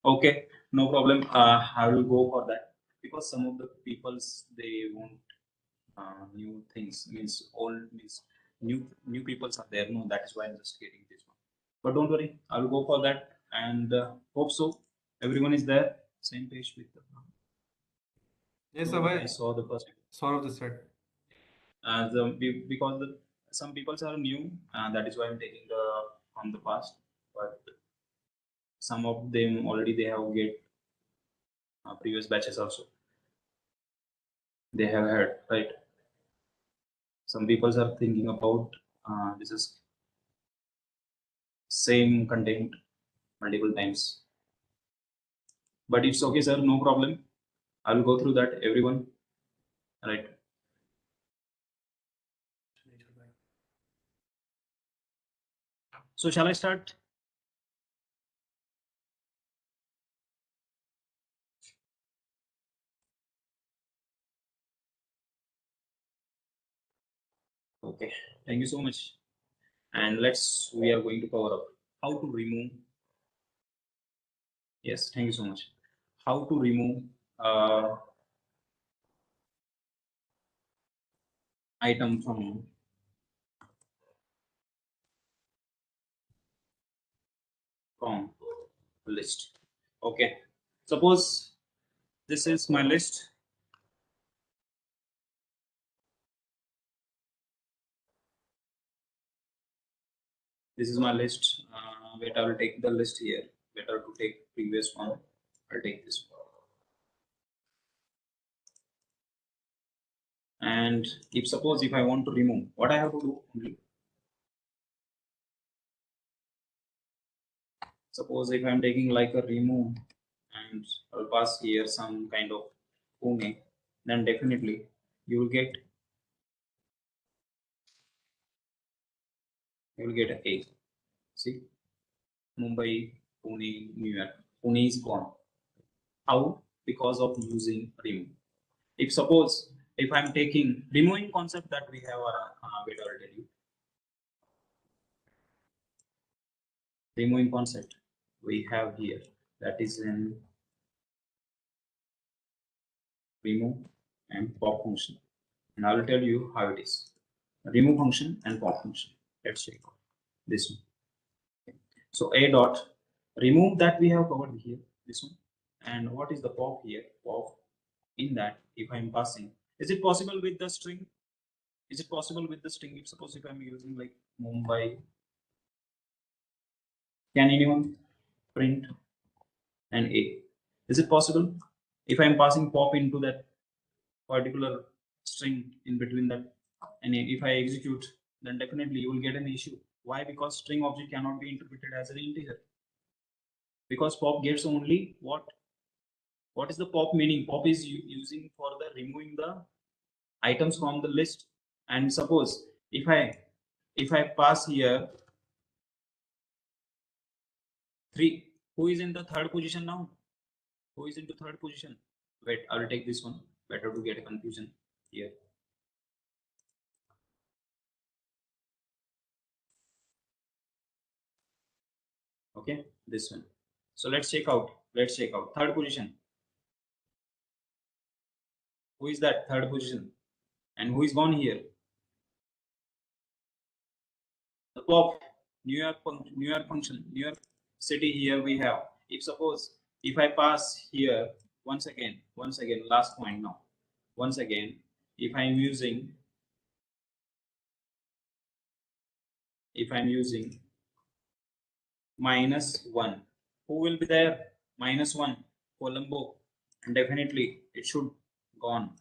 Okay, no problem. I will go for that, because some of the peoples they want new things, means old means new peoples are there. No, that is why I'm just getting this one. But don't worry, I will go for that, and hope so. Everyone is there, same page with the. Yes, So I Abhay. saw the first. Saurav this side. Because some people are new, that is why I'm taking the from the past. But some of them already they have get previous batches also. They have had, right. Some people are thinking about this is same content multiple times. But it's okay, sir. No problem. I will go through that. Everyone, right? So shall I start? Okay. Thank you so much. And we are going to cover up how to remove. Yes, thank you so much. How to remove uh, item from list. Okay. Suppose this is my list. This is my list. Wait, I will take the list here. Better to take previous one. I'll take this one. And if I want to remove, what I have to do only. Suppose if I'm taking like a remove, and I'll pass here some kind of Pune, then definitely you will get a A. See, Mumbai, Pune, New York. Pune is gone. How? Because of using remove. If I'm taking removing concept that we have, wait, I'll tell you. Removing concept we have here, that is in remove and pop function, and I will tell you how it is. Remove function and pop function. Let's check this one. So a dot remove that we have covered here. This one And what is the pop here? Pop in that, if I'm passing, is it possible with the string? Is it possible with the string? If suppose if I'm using like Mumbai, can anyone print an A? Is it possible? If I'm passing pop into that particular string in between that, and if I execute, then definitely you will get an issue. Why? Because string object cannot be interpreted as an integer. Because pop gets only what? What is the pop meaning? Pop is using for the removing the items from the list. And suppose if I pass here 3, who is in the third position now? Who is into third position? Wait, I will take this one. Better to get a confusion here. Okay, this one. So let's check out. Let's check out third position. Who is that third position? And who is gone here? The pop, New York function, New York city here we have. If suppose if I pass here once again, last point now. Once again, if I'm using -1, who will be there? -1, Colombo, and definitely it should gone,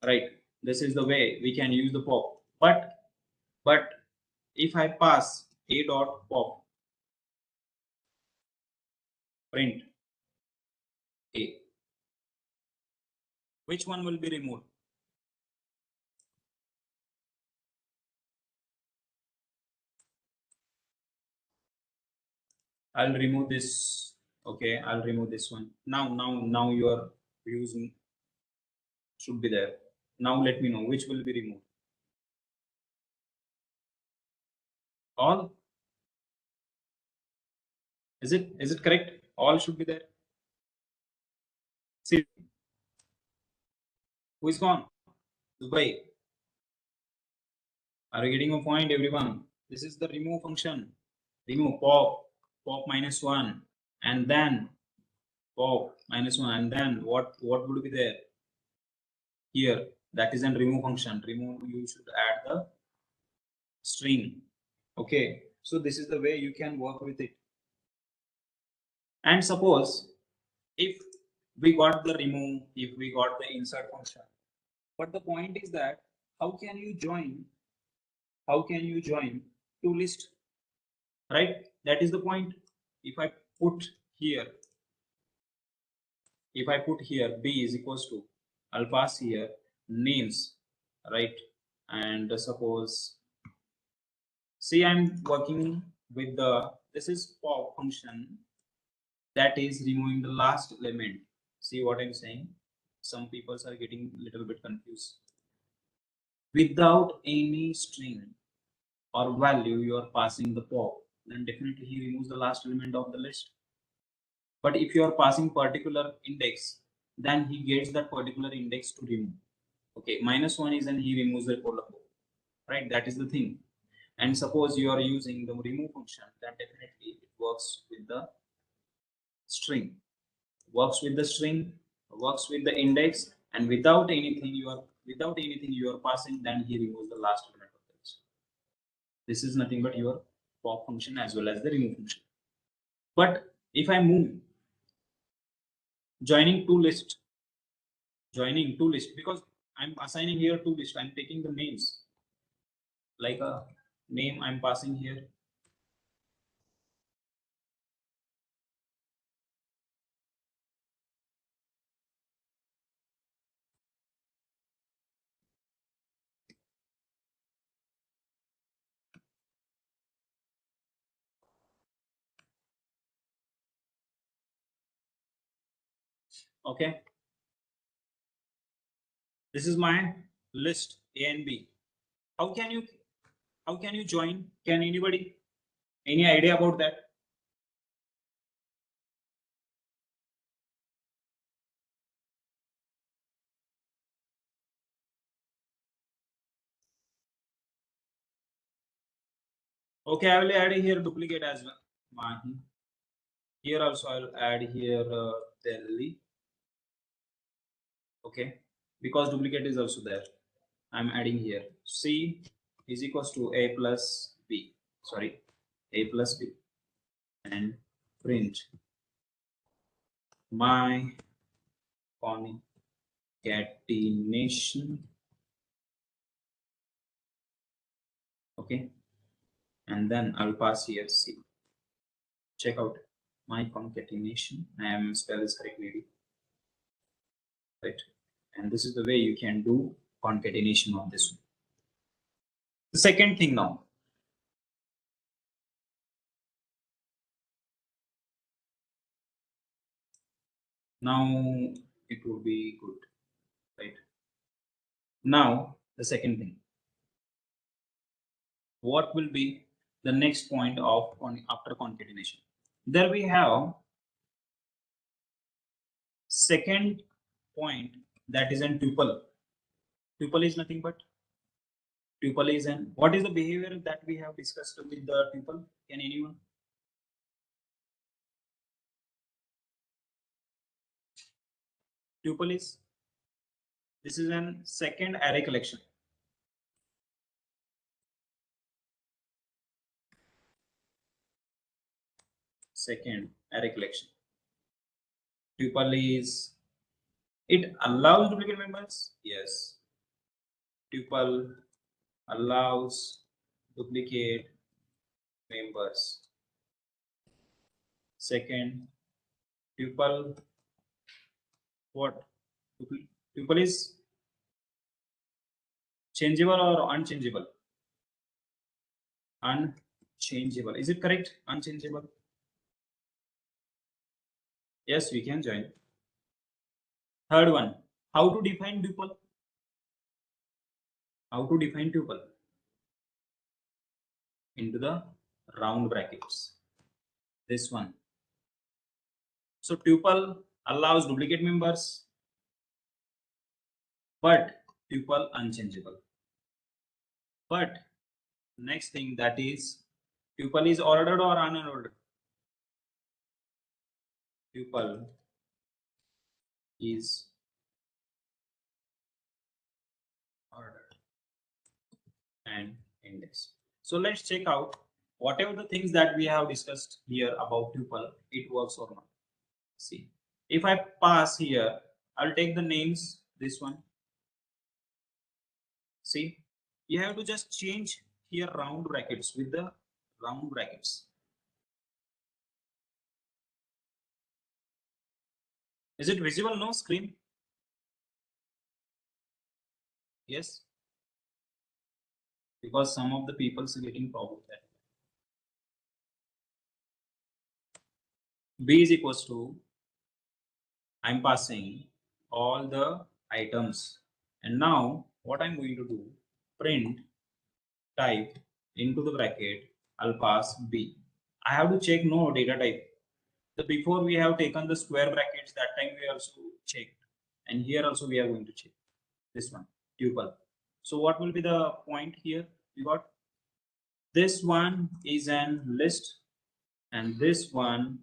right? This is the way we can use the pop. But if I pass a dot pop print a, which one will be removed? I'll remove this. Okay, I'll remove this one. Now your using should be there. Now let me know which will be removed. All? Is it correct? All should be there. See, who is gone? Dubai. Are you getting a point, everyone? This is the remove function. Remove pop -1, and then pop -1, and then what would be there here? That is an remove function. Remove, you should add the string. Okay, so this is the way you can work with it. And suppose if we got the remove, if we got the insert function, but the point is that how can you join two lists, right? That is the point. If I put here b is equals to, I'll pass here names, right? And suppose, see, I'm working with this is pop function, that is removing the last element. See what I'm saying? Some people are getting a little bit confused. Without any string or value you are passing the pop, then definitely he removes the last element of the list. But if you are passing particular index, then he gets that particular index to remove. Okay, -1 is, and he removes the column, right? That is the thing. And suppose you are using the remove function, then definitely it works with the string, works with the index, and without anything you are passing, then he removes the last element of the list. This is nothing but your pop function as well as the remove function. But if I move joining two lists, because I'm assigning here two lists, I'm taking the names, like a name I'm passing here. Okay, this is my list A and B. How can you join? Can anybody, any idea about that? Okay, I will add here duplicate as well. Here also I'll add here Delhi. Okay, because duplicate is also there. I'm adding here. C is equals to A plus B. Sorry, A plus B. And print my concatenation. Okay, and then I'll pass here C. Check out my concatenation. I am spell this correct maybe. Right, and this is the way you can do concatenation of this one. The second thing now. Now it will be good, right? Now the second thing. What will be the next point of after concatenation? There we have second point, that is an tuple. Tuple is nothing but tuple is an, what is the behavior that we have discussed with the tuple? Can anyone? Tuple is, this is an second array collection. Second array collection. Tuple is, it allows duplicate members. Yes, tuple allows duplicate members. Second, tuple, what? Tuple is changeable or unchangeable? Unchangeable. Is it correct? Unchangeable. Yes, we can join. Third one, how to define tuple? How to define tuple? Into the round brackets. This one. So tuple allows duplicate members, but tuple unchangeable. But next thing, that is tuple is ordered or unordered? Tuple is ordered and index. So let's check out whatever the things that we have discussed here about tuple, it works or not. See, if I pass here, I'll take the names, this one. See, you have to just change here round brackets with the round brackets. Is it visible? No screen? Yes, because some of the people are getting problem there. B is equals to, I'm passing all the items, and now what I'm going to do, print type into the bracket, I'll pass B. I have to check no data type. The before we have taken the square brackets, that time we also checked, and here also we are going to check this one, tuple. So what will be the point here? We got this one is an list and this one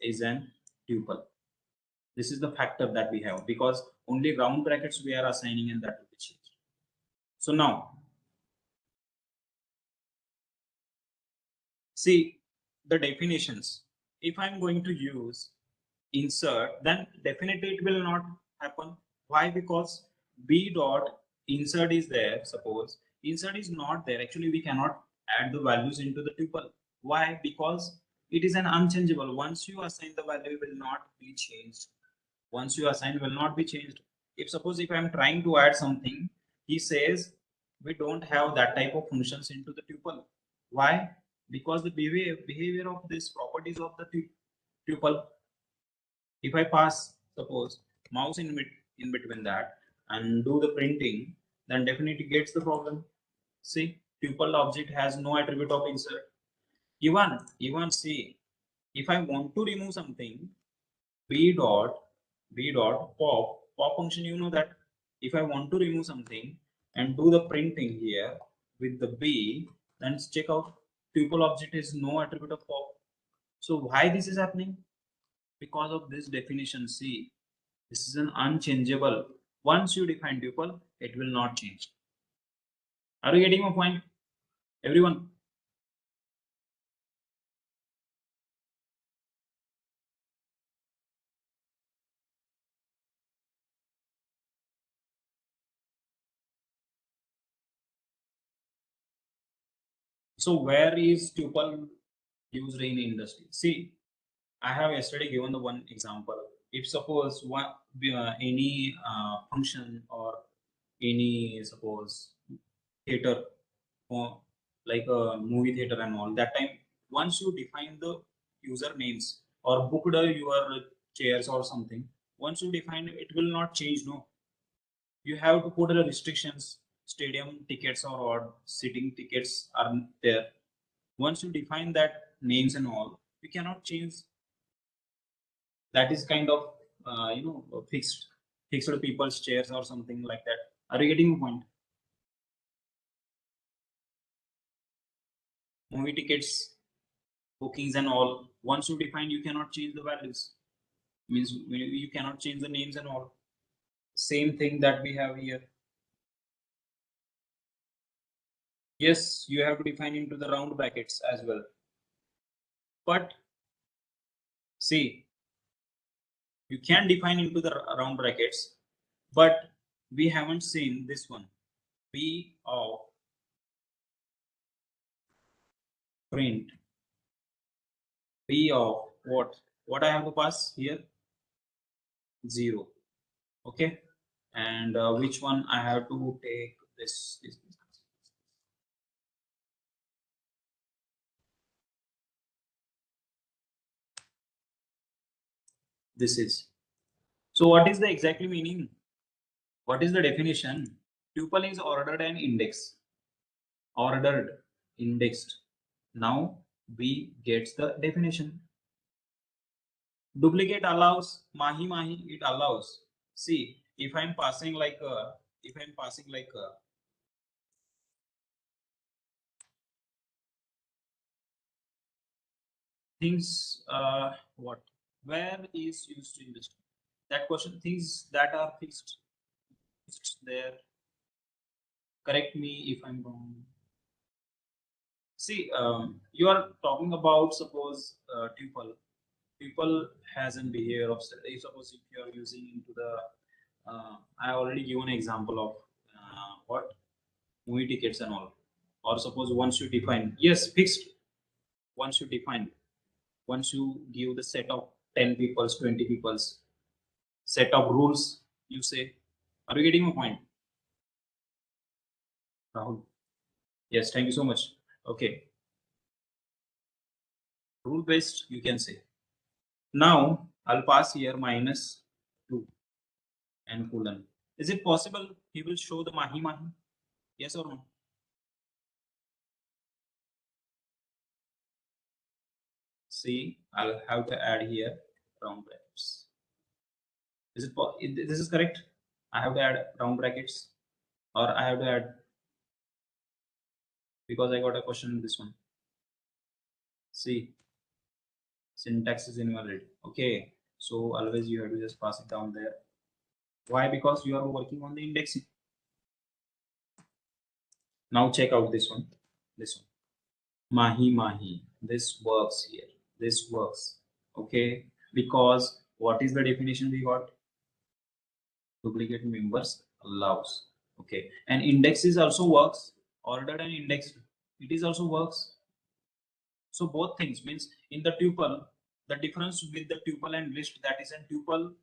is an tuple. This is the factor that we have, because only round brackets we are assigning and that will be changed. So now see the definitions. If I'm going to use insert, then definitely it will not happen. Why? Because b dot insert is there. Suppose insert is not there, actually we cannot add the values into the tuple. Why? Because it is an unchangeable. Once you assign, the value will not be changed. Once you assign, will not be changed. If suppose if I'm trying to add something, he says we don't have that type of functions into the tuple. Why? Because the behavior of this properties of the tuple, if I pass suppose mouse in between that and do the printing, then definitely gets the problem. See, tuple object has no attribute of insert. Even see, if I want to remove something, b dot pop function, you know that if I want to remove something and do the printing here with the b, then check out tuple object is no attribute of pop. So why this is happening? because of this definition. See, this is an unchangeable. Once you define tuple, it will not change. Are you getting my point, everyone? So where is tuple used in industry? See, I have yesterday given the one example. If suppose any function or any suppose theater, or like a movie theater and all, that time once you define the user names or booked your chairs or something, once you define it will not change. No, you have to put the restrictions. Stadium tickets or odd sitting tickets are there. Once you define that names and all, you cannot change. That is kind of fixed people's chairs or something like that. Are you getting the point? Movie tickets, bookings and all, once you define, you cannot change the values. Means you cannot change the names and all. Same thing that we have here. Yes, you have to define into the round brackets as well. But see, you can define into the round brackets, but we haven't seen this one. B of print. B of what? What I have to pass here? 0. Okay. And which one I have to take this? This is. So what is the exactly meaning? What is the definition? Tuple is ordered and indexed. Ordered, indexed. Now we get the definition. Duplicate allows, mahi mahi, it allows. See, if I'm passing like things, what? Where is used in this? That question, things that are fixed there. Correct me if I'm wrong. See, you are talking about suppose tuple. Tuple has a behavior of suppose if you are using into the I already given an example of what movie tickets and all. Or suppose once you define, yes, fixed. Once you define, once you give the set of 10 people's, 20 people's set of rules, you say, are you getting my point? Rahul. Yes, thank you so much. Okay. Rule based, you can say. Now I'll pass here -2 and colon. Is it possible he will show the mahi mahi? Yes or no? See, I'll have to add here round brackets. Is it this is correct? I have to add round brackets, or I have to add, because I got a question in this one. See, syntax is invalid. Okay, so always you have to just pass it down there. Why? Because you are working on the indexing. Now check out this one. This one. Mahi mahi. This works here. This works. Okay, because what is the definition we got? Duplicate members allows. Okay, and indexes also works. Ordered and indexed, it is also works. So both things means in the tuple, the difference with the tuple and list, that is a tuple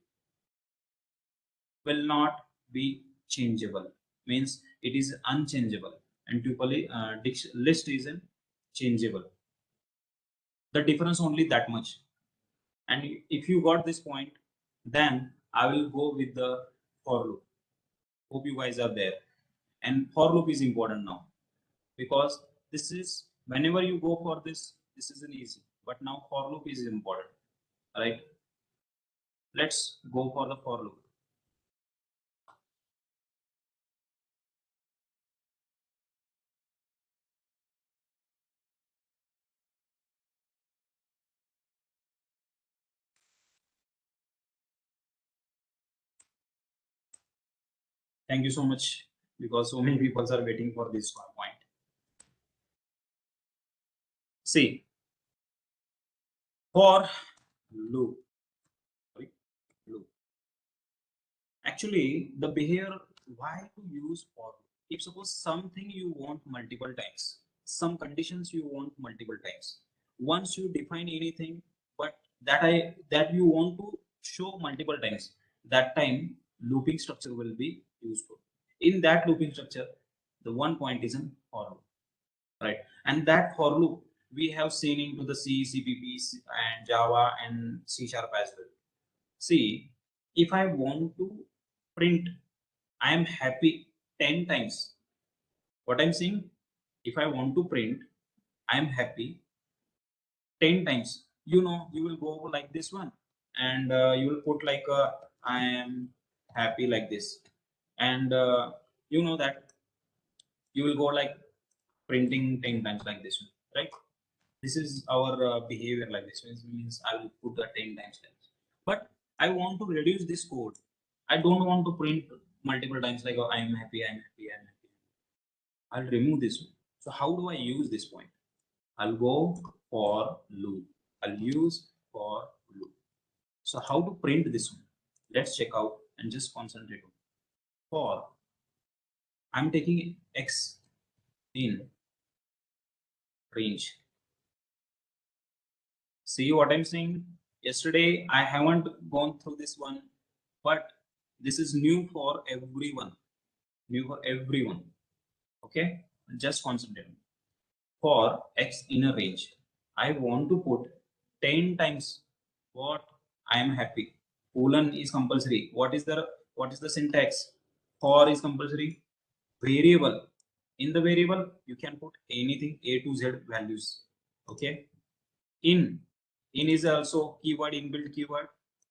will not be changeable, means it is unchangeable, and tuple list is changeable. The difference only that much. And if you got this point, then I will go with the for loop. Hope you guys are there. And for loop is important now, because this is whenever you go for this is an easy, but now for loop is important. Right, let's go for the for loop. Thank you so much, because so many people are waiting for this point. See, for loop, actually the behavior, why to use for loop? If suppose something you want multiple times, some conditions you want multiple times, once you define anything, but that you want to show multiple times, that time looping structure will be useful. In that looping structure, the one point is an for loop, right? And that for loop we have seen into the C, CPP, and Java and C# as well. See, if I want to print I am happy 10 times, what I'm saying, if I want to print I am happy 10 times, you will go like this one, and you will put like I am happy like this, and you know that you will go like printing 10 times like this one, right? This is our behavior like this. It means I will put the 10 times. But I want to reduce this code. I don't want to print multiple times like, oh, I am happy, I am happy, I am happy. I'll remove this one. So how do I use this point? I'll go for loop. I'll use for loop. So how to print this one? Let's check out and just concentrate on. For I'm taking X in range. See what I'm saying? Yesterday I haven't gone through this one, but this is new for everyone. New for everyone. Okay, just concentrate. For X in a range, I want to put 10 times what I am happy. Colon is compulsory. What is the syntax? For is compulsory. Variable. In the variable, you can put anything A to Z values. Okay. In is also keyword, inbuilt keyword,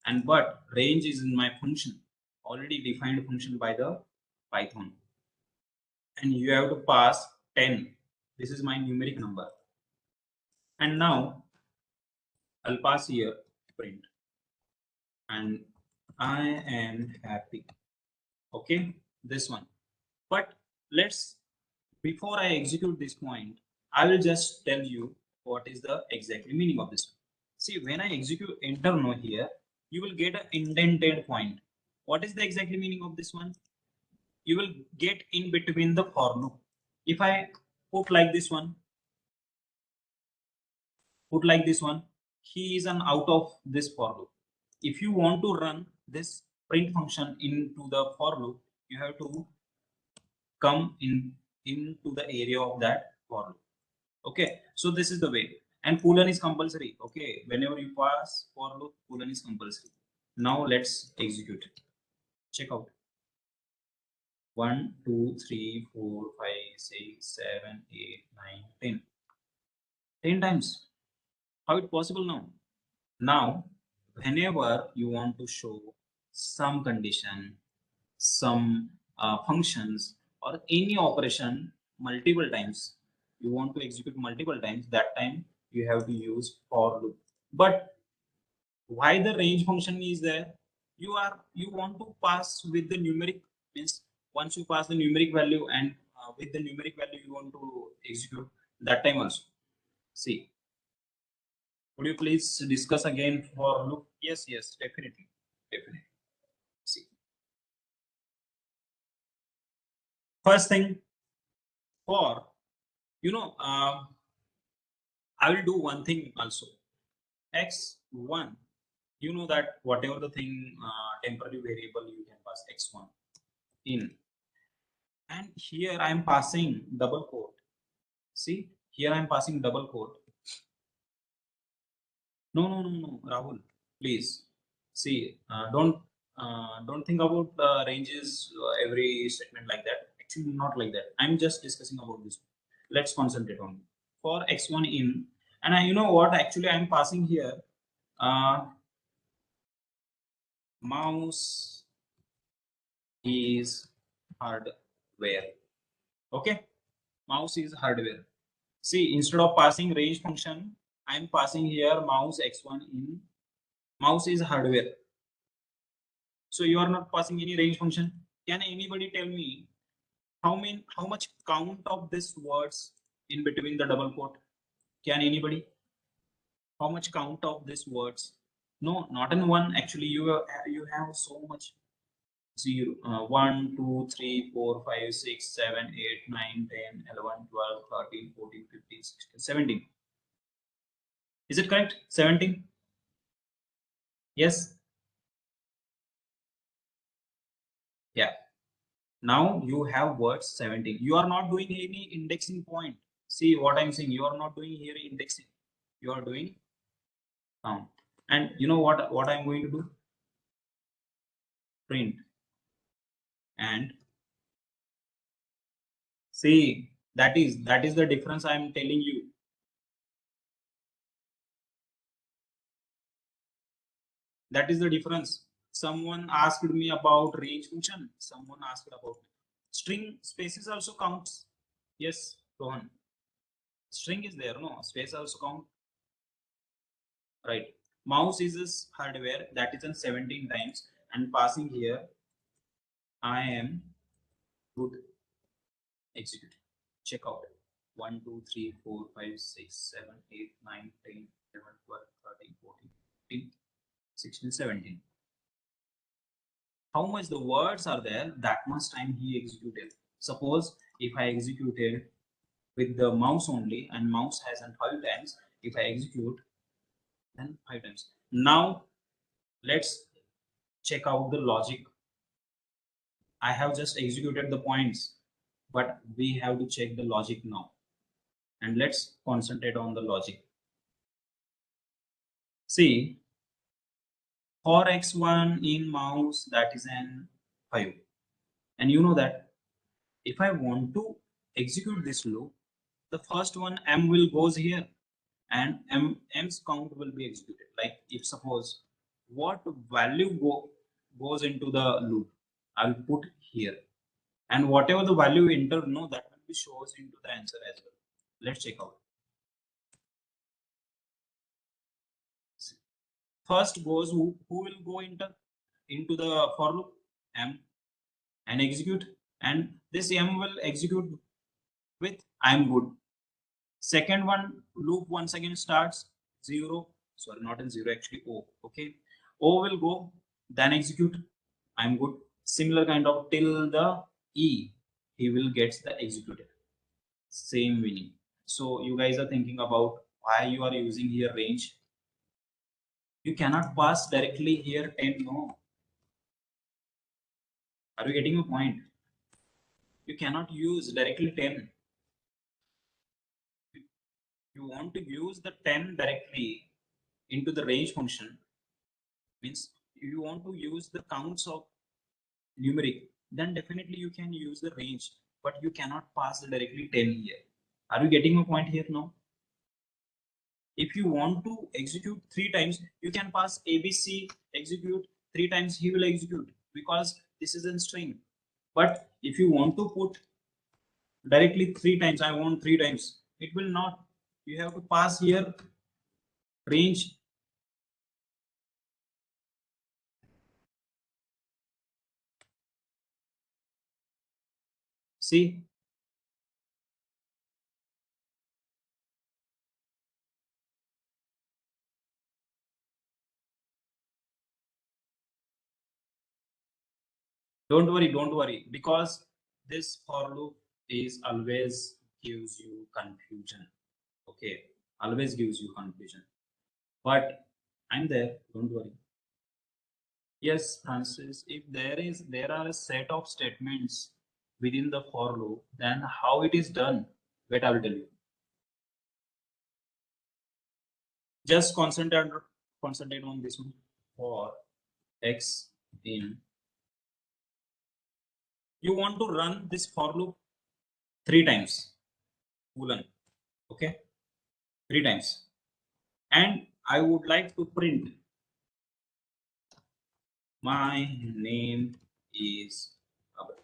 and but range is in my function, already defined function by the Python, and you have to pass 10. This is my numeric number, and now I'll pass here print, and I am happy. Okay, this one. But let's, before I execute this point, I will just tell you what is the exactly meaning of this. See, when I execute enter no here, you will get an indented point. What is the exactly meaning of this one? You will get in between the for loop. If I put like this one, he is an out of this for loop. If you want to run this print function into the for loop, you have to come into the area of that for loop. Okay, so this is the way, and colon is compulsory. Okay, whenever you pass for loop, colon is compulsory. Now let's execute it. Check out. 1 2 3 4 5 6 7 8 9 10. 10 times. How it possible now? Now whenever you want to show some condition, some functions, or any operation multiple times, you want to execute multiple times, that time you have to use for loop. But why the range function is there? You want to pass with the numeric, means once you pass the numeric value, and with the numeric value you want to execute that time also. See, would you please discuss again for loop? Yes, definitely. See, first thing, for I will do one thing also. X1, you know that whatever the thing temporary variable, you can pass X1 in, and here I am passing double quote. See, here I am passing double quote. No, Rahul, please. See, don't think about ranges every statement like that. Actually, not like that. I'm just discussing about this. Let's concentrate on for X1 in, and you know what? Actually, I'm passing here. Mouse is hardware. Okay, mouse is hardware. See, instead of passing range function, I'm passing here mouse X1 in. Mouse is hardware. So you are not passing any range function. Can anybody tell me how much count of these words in between the double quote? Can anybody? How much count of these words? No, not in one. Actually, you have so much. 0, 1, 2, 3, 4, 5, 6, 7, 8, 9, 10, 11, 12, 13, 14, 15, 16, 17. Is it correct? 17? Yes? Yeah. Now you have words 17. You are not doing any indexing point. See what I'm saying? You are not doing here indexing. You are doing count. And you know what I'm going to do? Print. And see, that is the difference I'm telling you. That is the difference. Someone asked me about range function. Someone asked about string spaces also counts. Yes, Rohan. String is there, no? Space also count. Right. Mouse is this hardware that is in 17 times and passing here. I am good. Execute. Check out. 1, 2, 3, 4, 5, 6, 7, 8, 9, 10, 11, 12, 13, 14, 15, 16, 17. How much the words are there, that much time he executed. Suppose if I executed with the mouse only and mouse has an 5 times, if I execute then 5 times. Now let's check out the logic. I have just executed the points, but we have to check the logic now. And let's concentrate on the logic. See, for x1 in mouse, that is an 5. And you know that if I want to execute this loop, the first one m will goes here and m's count will be executed. Like if suppose what value goes into the loop, I'll put here. And whatever the value enter, no, that will be shows into the answer as well. Let's check out. First goes who will go into the for loop? M, and execute, and this M will execute with I am good. Second one loop once again starts 0, sorry, not in 0, actually O. Okay, O will go, then execute I am good. Similar kind of till the E, he will get the executed. Same meaning. So you guys are thinking about why you are using here range. You cannot pass directly here 10, no. Are you getting a point? You cannot use directly 10. You want to use the 10 directly into the range function, means you want to use the counts of numeric, then definitely you can use the range, but you cannot pass directly 10 here. Are you getting a point here now? If you want to execute 3 times, you can pass ABC, execute 3 times, he will execute because this is in string. But if you want to put directly 3 times, I want 3 times, it will not. You have to pass here range. See, don't worry, because this for loop is always gives you confusion. Okay, always gives you confusion, but I'm there, don't worry. Yes, Francis, if there are a set of statements within the for loop, then how it is done? Wait, I will tell you. Just concentrate on this one. For x in, you want to run this for loop 3 times. Okay, 3 times. And I would like to print my name is Abhay.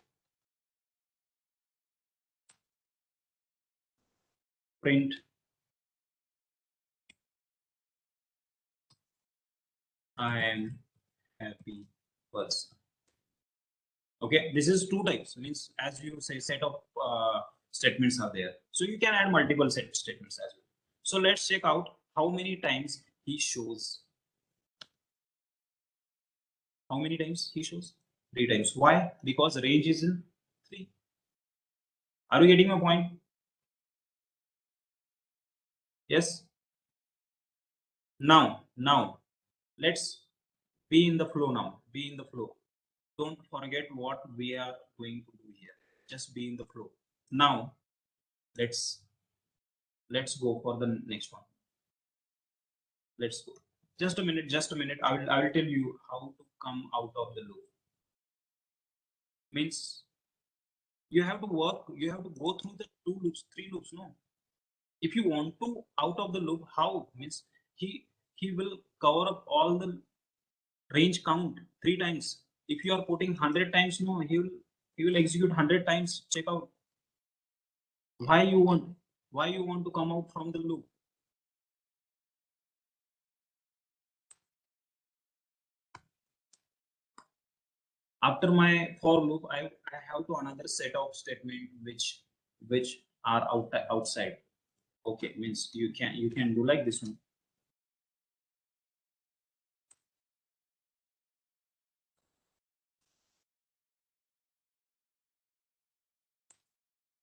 Print I am happy person. Okay, this is two types, means as you say set of statements are there, so you can add multiple set statements as well. So let's check out how many times he shows. How many times he shows? 3 times. Why? Because range is in 3. Are you getting my point? Yes. Now let's be in the flow now. Be in the flow. Don't forget what we are going to do here. Just be in the flow. Now let's go for the next one. Let's go. Just a minute. I will tell you how to come out of the loop. Means you have to work. You have to go through the 2 loops, 3 loops. No. If you want to out of the loop, how? Means he will cover up all the range count 3 times. If you are putting 100 times, no, he will execute 100 times. Check out. Why you want to come out from the loop? After my for loop, I have to another set of statement which are outside. Okay, means you can do like this one.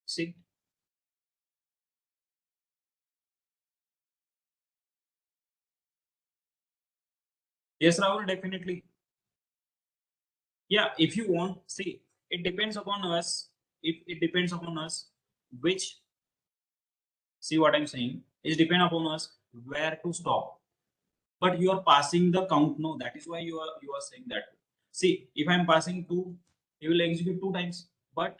See, yes, Rahul, definitely. Yeah, if you want, see, it depends upon us. If it depends upon us, which, see what I'm saying, it depends upon us where to stop. But you are passing the count. No, that is why you are saying that. See, if I'm passing 2, you will execute 2 times. But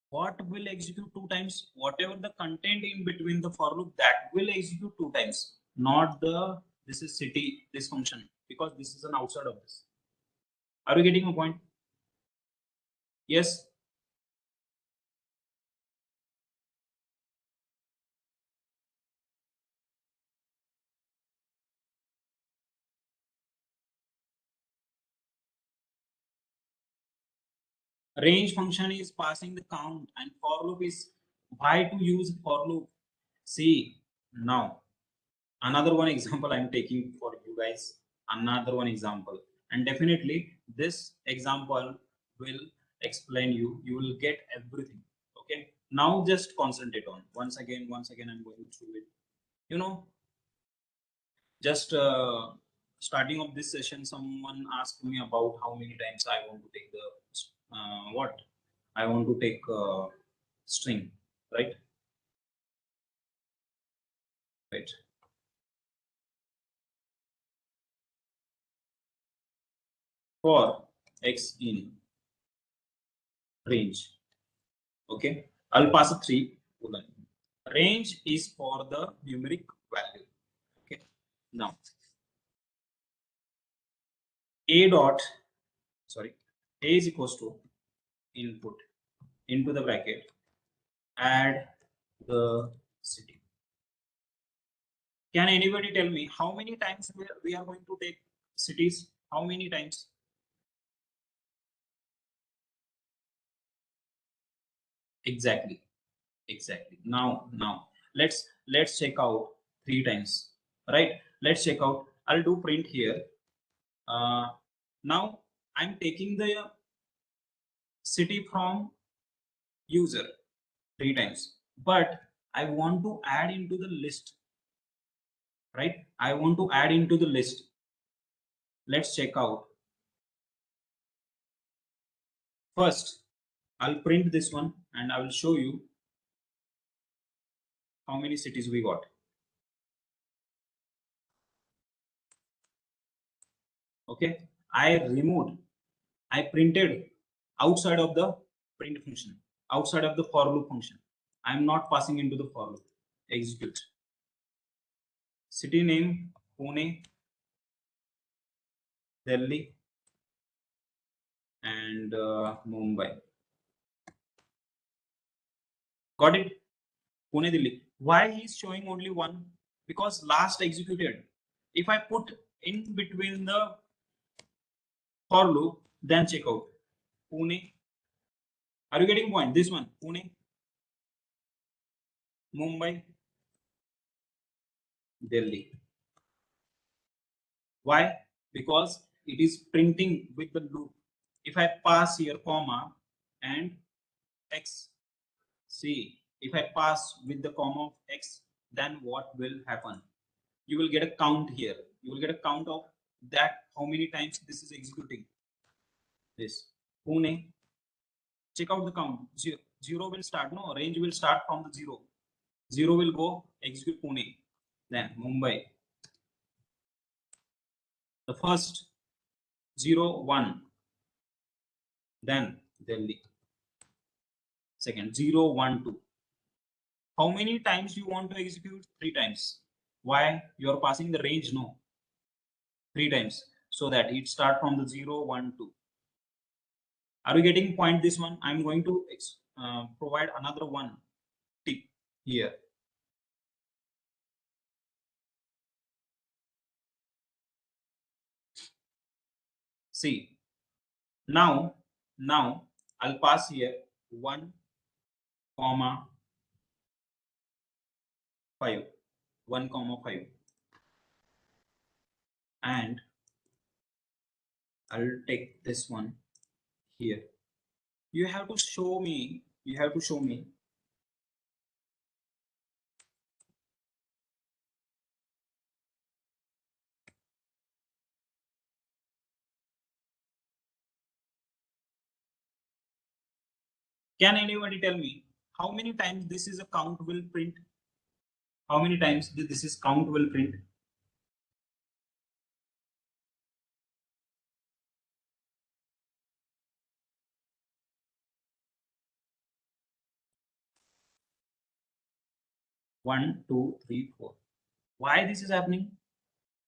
what will execute 2 times? Whatever the content in between the for loop, that will execute 2 times. Not the this is city, this function, because this is an outside of this. Are you getting a point? Yes. Range function is passing the count, and for loop is why to use for loop. See, now another one example I'm taking for you guys. Another one example, and definitely this example will explain you. You will get everything. Okay. Now just concentrate on once again. I'm going through it. You know, just starting of this session, someone asked me about how many times I want to take the what I want to take string, right? Right. For x in range. Okay, I'll pass a 3. Range is for the numeric value. Okay, now a dot, sorry, a is equals to input into the bracket, add the city. Can anybody tell me how many times we are going to take cities? How many times? Exactly. Now let's check out 3 times, right? Let's check out. I'll do print here. Now I'm taking the city from user 3 times, but I want to add into the list, right? I want to add into the list. Let's check out. First, I'll print this one and I will show you how many cities we got. Okay, I printed outside of the print function, outside of the for loop function. I'm not passing into the for loop. Execute. City name Pune, Delhi, and Mumbai. Got it? Pune, Delhi. Why he's showing only one? Because last executed. If I put in between the for loop, then check out. Pune. Are you getting point? This one, Pune, Mumbai, Delhi. Why? Because it is printing with the loop. If I pass here comma and x, see, if I pass with the comma of x, then what will happen? You will get a count here. You will get a count of that how many times this is executing. This Pune. Check out the count. Zero will start. No, range will start from the zero. Zero will go execute Pune. Then Mumbai. The first 0, 1. Then Delhi. Second 0, 1, 2. How many times you want to execute? 3 times. Why? You are passing the range, no. 3 times. So that it start from the 0, 1, 2. Are you getting point this one? I'm going to provide another one tip here. See, now I'll pass here 1, 5. 1, 5. And I'll take this one here. You have to show me. Can anybody tell me how many times this is a count will print? How many times this is count will print? One, two, three, 4. Why this is happening?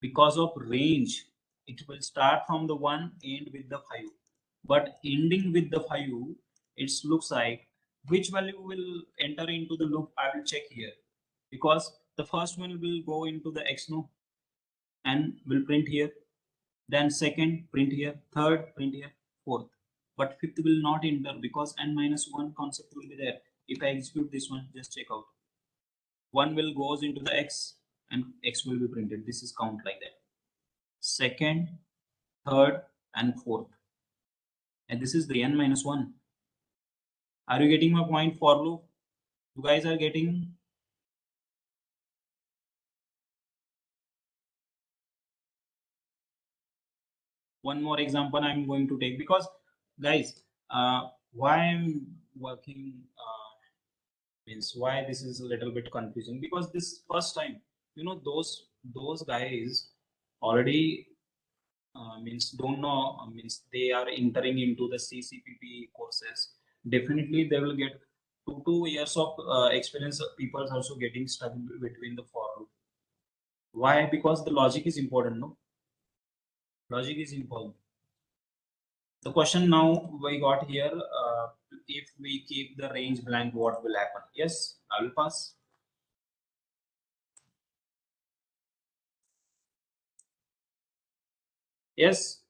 Because of range. It will start from the 1, end with the 5. But ending with the 5, it looks like which value will enter into the loop. I will check here. Because the first one will go into the x no and will print here. Then second print here, third print here, fourth. But fifth will not enter because n-1 concept will be there. If I execute this one, just check out. 1 will goes into the x and x will be printed. This is count like that. Second, third and fourth. And this is the n-1. Are you getting my point for loop? You guys are getting? One more example I'm going to take because guys, why I'm working means why this is a little bit confusing because this first time, those guys already means don't know means they are entering into the CCPP courses. Definitely they will get 2 years of experience. People are also getting stuck between the for loop. Why? Because the logic is important. No, logic is important. The question now we got here, if we keep the range blank, what will happen? Yes, I will pass. Yes,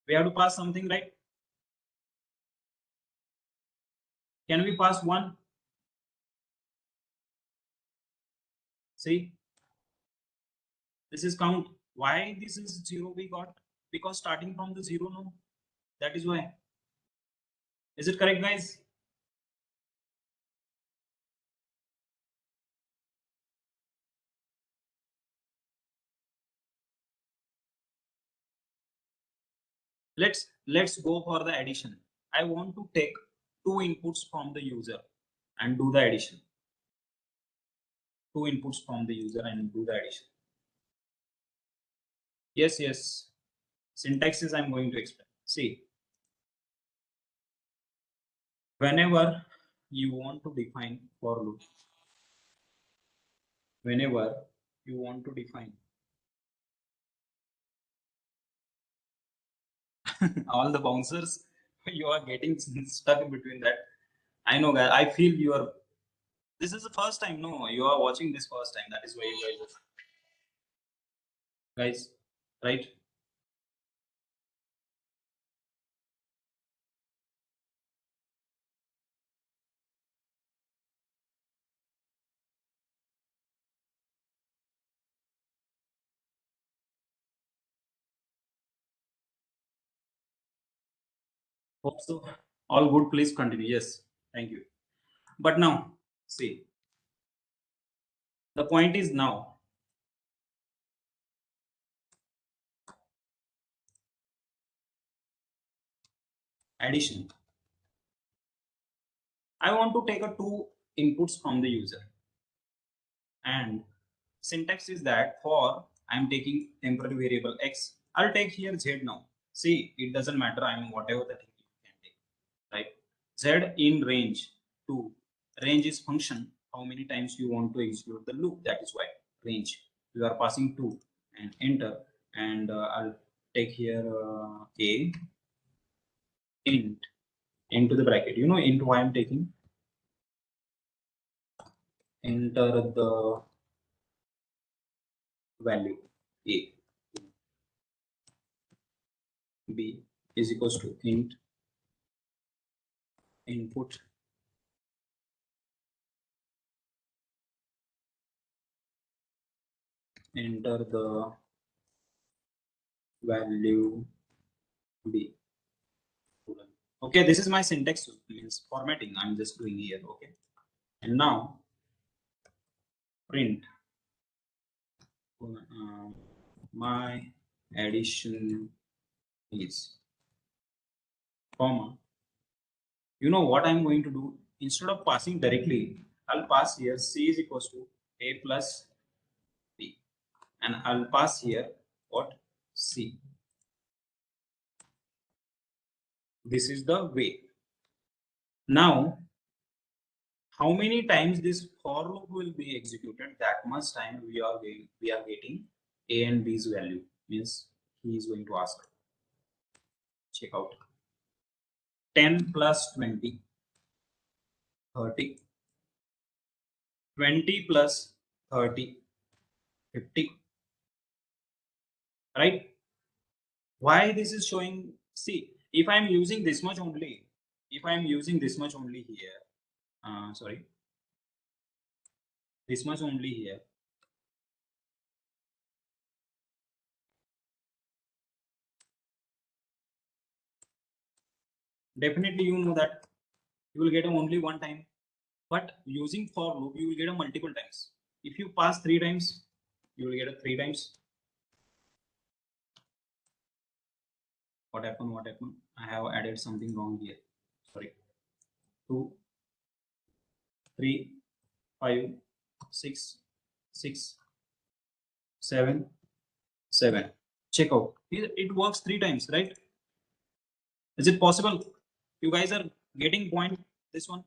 we have to pass something, right? Can we pass 1? See, this is count. Why this is 0 we got? Because starting from the 0, no, that is why. Is it correct, guys? Let's go for the addition. I want to take 2 inputs from the user and do the addition. 2 inputs from the user and do the addition. Yes. Syntax is I'm going to explain. See, whenever you want to define for loop, whenever you want to define all the bouncers, you are getting stuck between that. I know, guys. I feel you are. This is the first time. No, you are watching this first time. That is why you guys, right? Hope so. All good. Please continue. Yes. Thank you. But now, see, the point is now addition. I want to take a two inputs from the user, and syntax is that for I'm taking temporary variable x, I'll take here z now. See, it doesn't matter. I'm whatever the thing you can take, right? Z in range 2. Range is function. How many times you want to execute the loop? That is why range. You are passing 2 and enter. And I'll take here a int into the bracket. You know int why I'm taking? Enter the value a. B is equals to int input enter the value B. Okay, this is my syntax, means formatting I'm just doing here. Okay, and now print my addition is comma. You know what I'm going to do? Instead of passing directly, I'll pass here c is equals to a plus b, and I'll pass here what? C. This is the way. Now, how many times this for loop will be executed? That much time we are getting a and b's value. Means he is going to ask. Check out. 10 plus 20, 30. 20 plus 30, 50. Right? Why this is showing? See, if I'm using this much only, here, sorry, this much only here. Definitely, you know that you will get only one time, but using for loop, you will get a multiple times. If you pass 3 times, you will get a 3 times. What happened? I have added something wrong here. Sorry. 2, 3, 5, 6, 6, 7, 7. Check out. It works 3 times, right? Is it possible? You guys are getting point this one?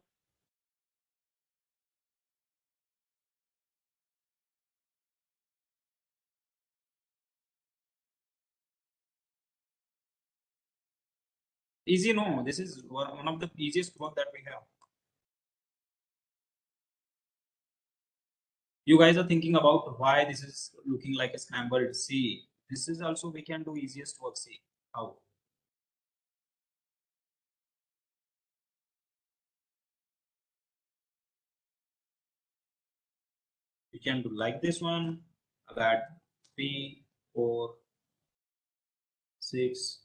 Easy, no. This is one of the easiest work that we have. You guys are thinking about why this is looking like a scrambled C. This is also we can do easiest work. See how. You can do like this one, that 3, 4, 6.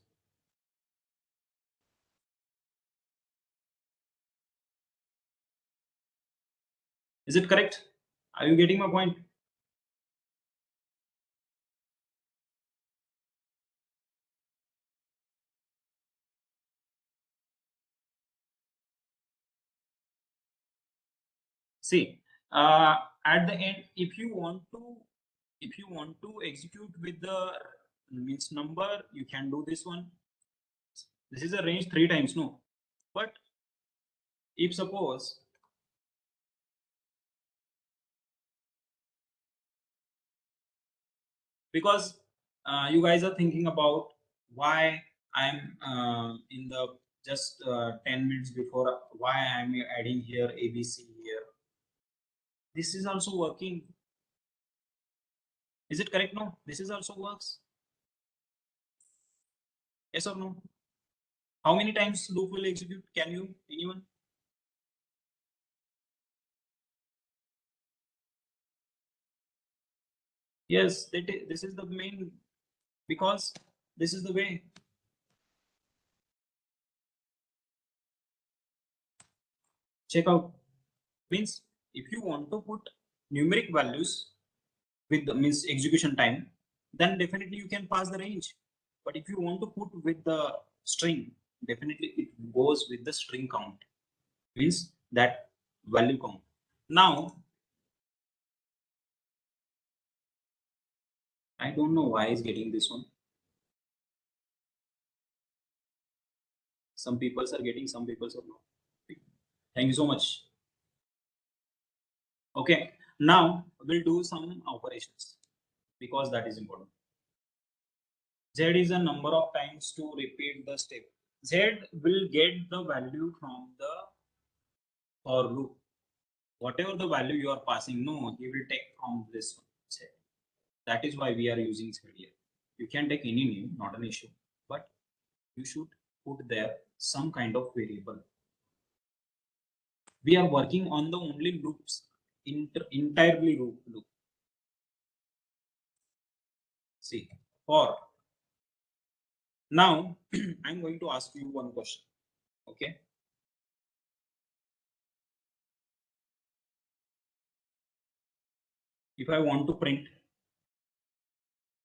Is it correct? Are you getting my point? See, at the end, if you want to execute with the means number, you can do this one. This is a range 3 times, no? But if suppose because you guys are thinking about why I'm in the just 10 minutes before, why I'm adding here ABC here. This is also working. Is it correct? No, this is also works. Yes or no? How many times loop will execute? Can you, anyone? Yes, this is the main, because this is the way. check out. Means if you want to put numeric values with the means execution time, then definitely you can pass the range. But if you want to put with the string, definitely it goes with the string count, means that value count. Now I don't know why is getting this one. Some people are getting, some people are not. Thank you so much. Okay, now we'll do some operations because that is important. Z is a number of times to repeat the step. Z will get the value from the for loop. Whatever the value you are passing, no, he will take from this one. Z. That is why we are using Z here. You can take any name, not an issue, but you should put there some kind of variable. We are working on the only loops, entirely loop. See, for now, I'm going to ask you one question. Okay. If I want to print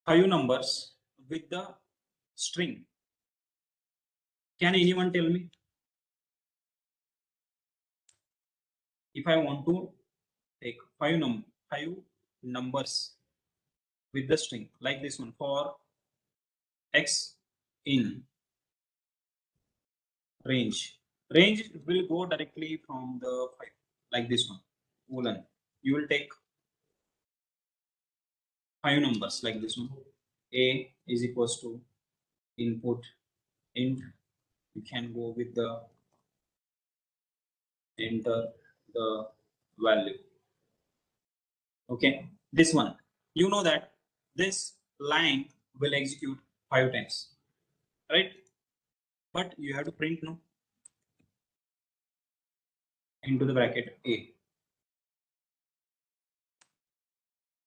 5 numbers with the string, can anyone tell me? If I want to take 5 numbers with the string like this one, for x in range will go directly from the 5 like this one, woolen. You will take 5 numbers like this one. A is equals to input int. You can go with the enter the value. Okay, this one, you know that this line will execute 5 times, right? But you have to print no into the bracket A.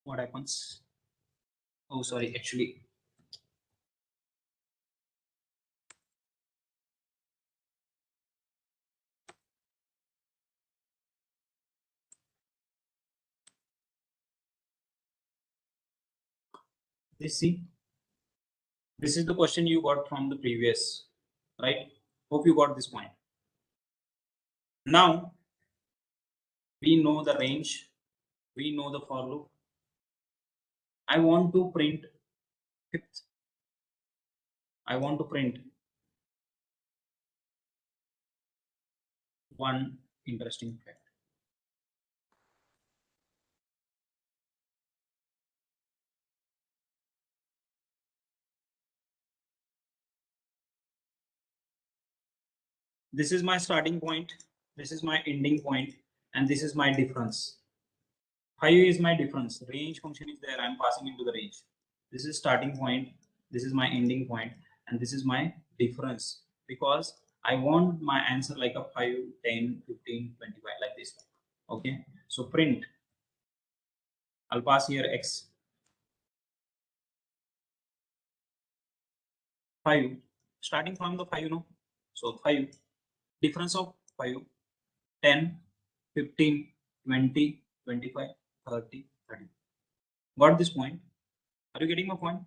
What happens? Oh, sorry, actually see, this is the question you got from the previous, right? Hope you got this point. Now we know the range, we know the for loop. I want to print fifth. I want to print one interesting fact. This is my starting point, this is my ending point, and this is my difference. 5 is my difference. Range function is there. I'm passing into the range. This is starting point, this is my ending point, and this is my difference, because I want my answer like a 5, 10, 15, 25 like this. Okay, so print, I'll pass here x. 5, starting from the 5, you know. So 5, difference of 5, 10, 15, 20, 25, 30, 30. Got this point? Are you getting my point?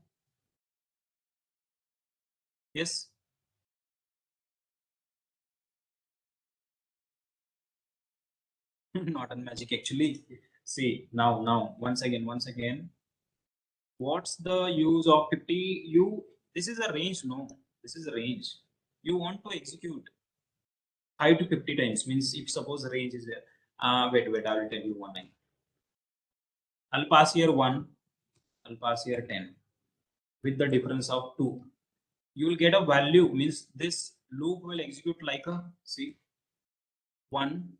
Yes. Not a magic actually. See, now once again, what's the use of 50? This is a range, no, this is a range. You want to execute 5 to 50 times, means if suppose the range is there, wait, I will tell you one line. I'll pass here 1, I'll pass here 10 with the difference of 2. You will get a value, means this loop will execute like a, see, 1,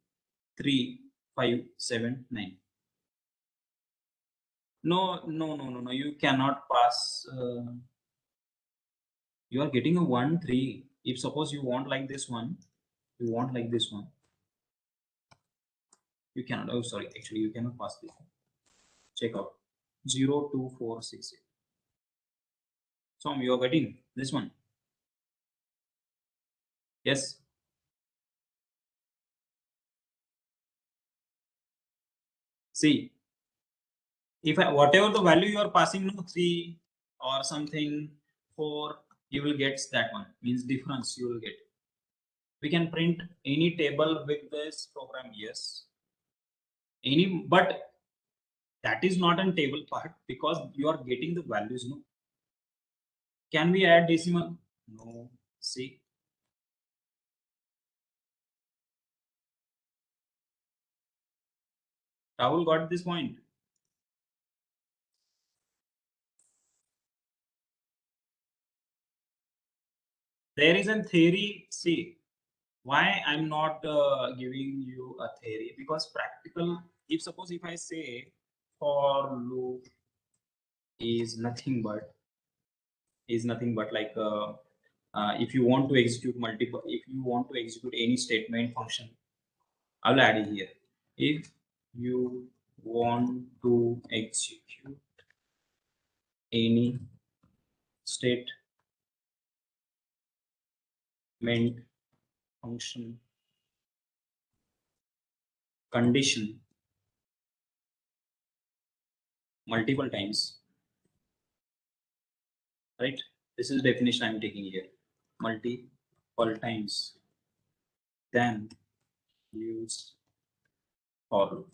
3, 5, 7, 9. No, you cannot pass. You are getting a 1, 3. If suppose you want like this one, you cannot. Oh, sorry, actually, you cannot pass this one. Check out 0, 2, 4, 6, 8. So you are getting this one. Yes. See, if whatever the value you are passing, no 3 or something 4, you will get that one, means difference you will get. We can print any table with this program, yes. But that is not a table part because you are getting the values, no. Can we add decimal? No. See, Rahul got this point. There is a theory. See, why I'm not giving you a theory, because practical, if suppose if I say for loop is nothing but like if you want to execute multiple, if you want to execute any statement function, I'll add it here. If you want to execute any statement function condition multiple times, right? This is definition I'm taking here. Multiple times, then use for loop.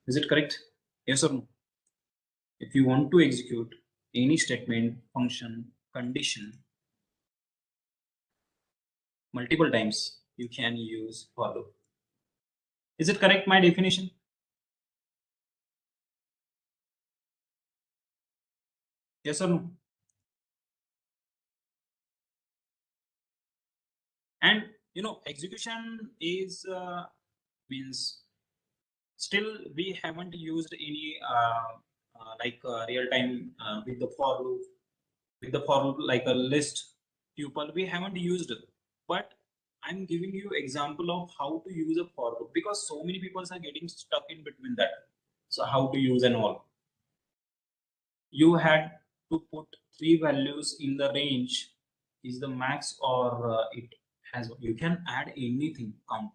Is it correct? Yes or no? If you want to execute any statement function condition multiple times, you can use for loop. Is it correct, my definition? Yes or no? And execution is means still we haven't used any real time with the for loop, like a list tuple we haven't used, but I'm giving you example of how to use a for loop because so many people are getting stuck in between that. So how to use and all. You had to put 3 values in the range is the max, or it has, you can add anything count,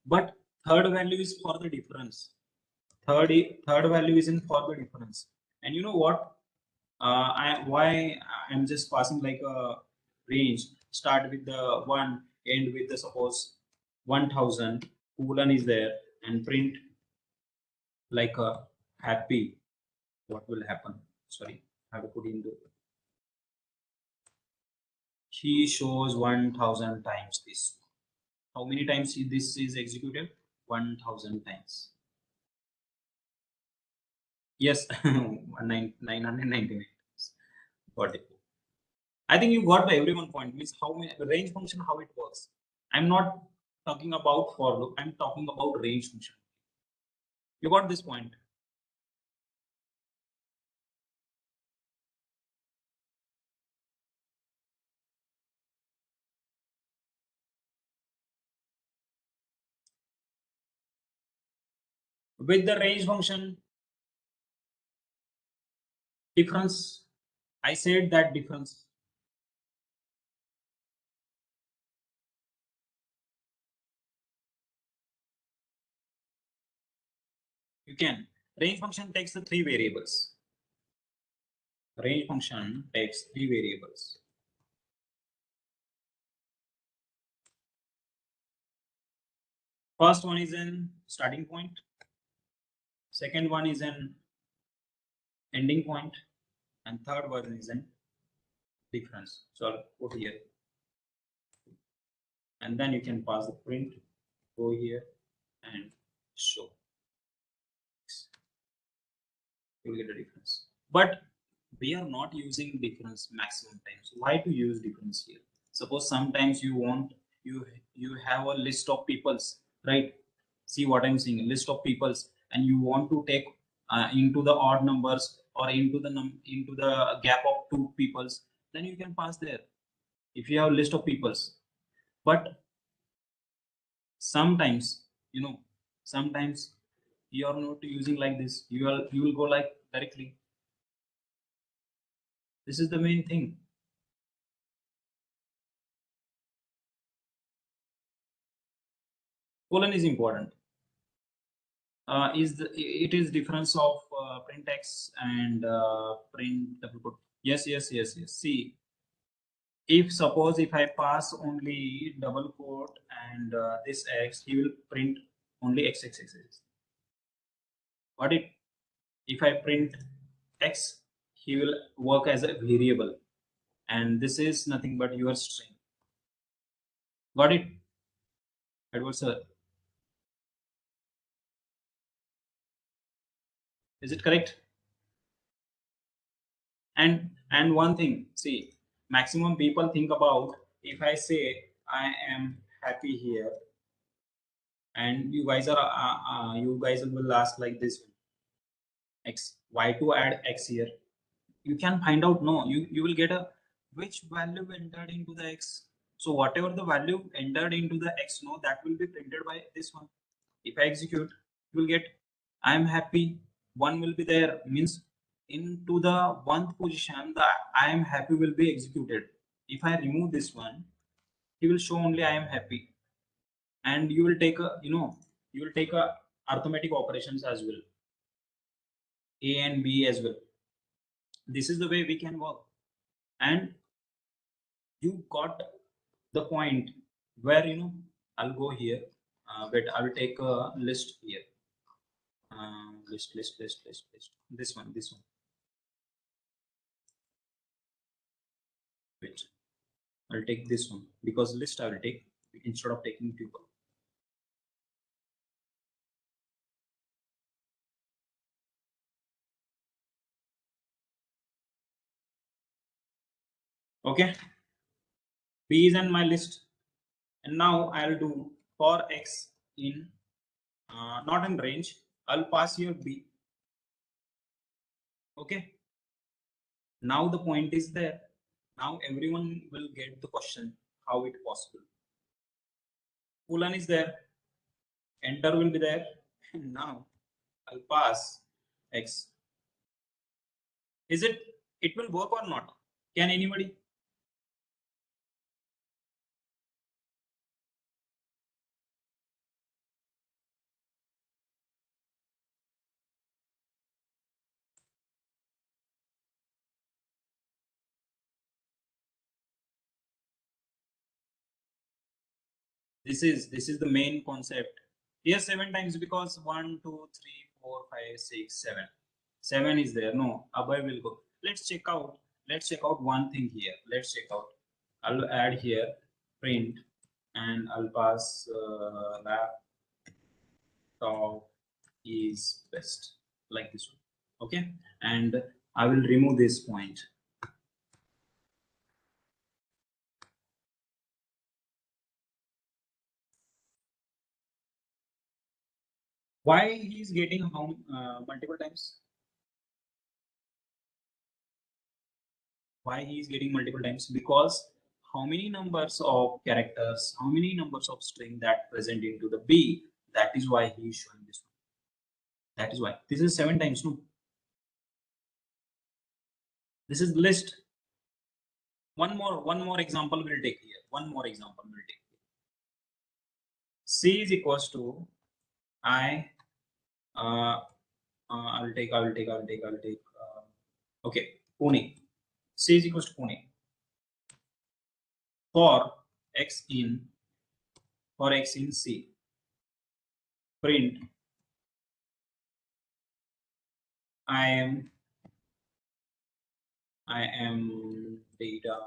but third value is for the difference. Third value is in for the difference. And you know what, why I'm just passing like a range, start with the 1, end with the suppose 1000, colon is there, and print like a happy, what will happen? Sorry, I have to put in the, he shows 1000 times this. How many times this is executed? 1000 times. Yes, 999 times. Got it. I think you got the everyone point. Means how many range function, how it works. I'm not talking about for loop. I'm talking about range function. You got this point. With the range function, difference. I said that difference. You can. Range function takes the 3 variables. Range function takes 3 variables. First one is an starting point. Second one is an ending point, and third one is an difference. So I'll put here, and then you can pass the print, go here and show. You will get a difference. But we are not using difference maximum times. Why to use difference here? Suppose sometimes you want, you have a list of peoples, right? See what I'm saying, a list of peoples, and you want to take into the odd numbers or into the gap of 2 peoples, then you can pass there if you have a list of peoples. But sometimes, sometimes you are not using like this. You will go like directly. This is the main thing. Colon is important. it is difference of print x and print double quote. Yes. See, if suppose if I pass only double quote and this x, he will print only x. What if I print x, he will work as a variable, and this is nothing but your string. Got it, Edward sir? Is it correct? And one thing, see, maximum people think about, if I say I am happy here, and you guys will ask like this, x, why to add x here? You can find out, no, you will get a which value entered into the x. So whatever the value entered into the x, no, that will be printed by this one. If I execute, you will get I am happy, one will be there, means into the 1th position the I am happy will be executed. If I remove this one, he will show only I am happy, and you will take a, you will take a arithmetic operations as well, a and b as well. This is the way we can work. And you got the point where, I'll go here, but I will take a list here, list, this one, wait, I'll take this one, because list I will take instead of taking tuple. Okay, b is in my list, and now I'll do for x in not in range, I'll pass here b. Okay, now the point is there. Now everyone will get the question, how it possible. Colon is there, enter will be there, and now I'll pass x. Is it will work or not? Can anybody? This is the main concept. Here 7 times, because 1, 2, 3, 4, 5, 6, 7. 7 is there. No, above will go. Let's check out one thing here. Let's check out. I'll add here print, and I'll pass laptop is best, like this one. Okay, and I will remove this point. Why he is getting how multiple times? Why he is getting multiple times? Because how many numbers of characters, how many numbers of string that present into the B, that is why he is showing this one. That is why this is 7 times. No, this is list. One more example we'll take here. C is equals to I. I'll take. Okay, Pune. C is equals to Pune. For x in C, print I am data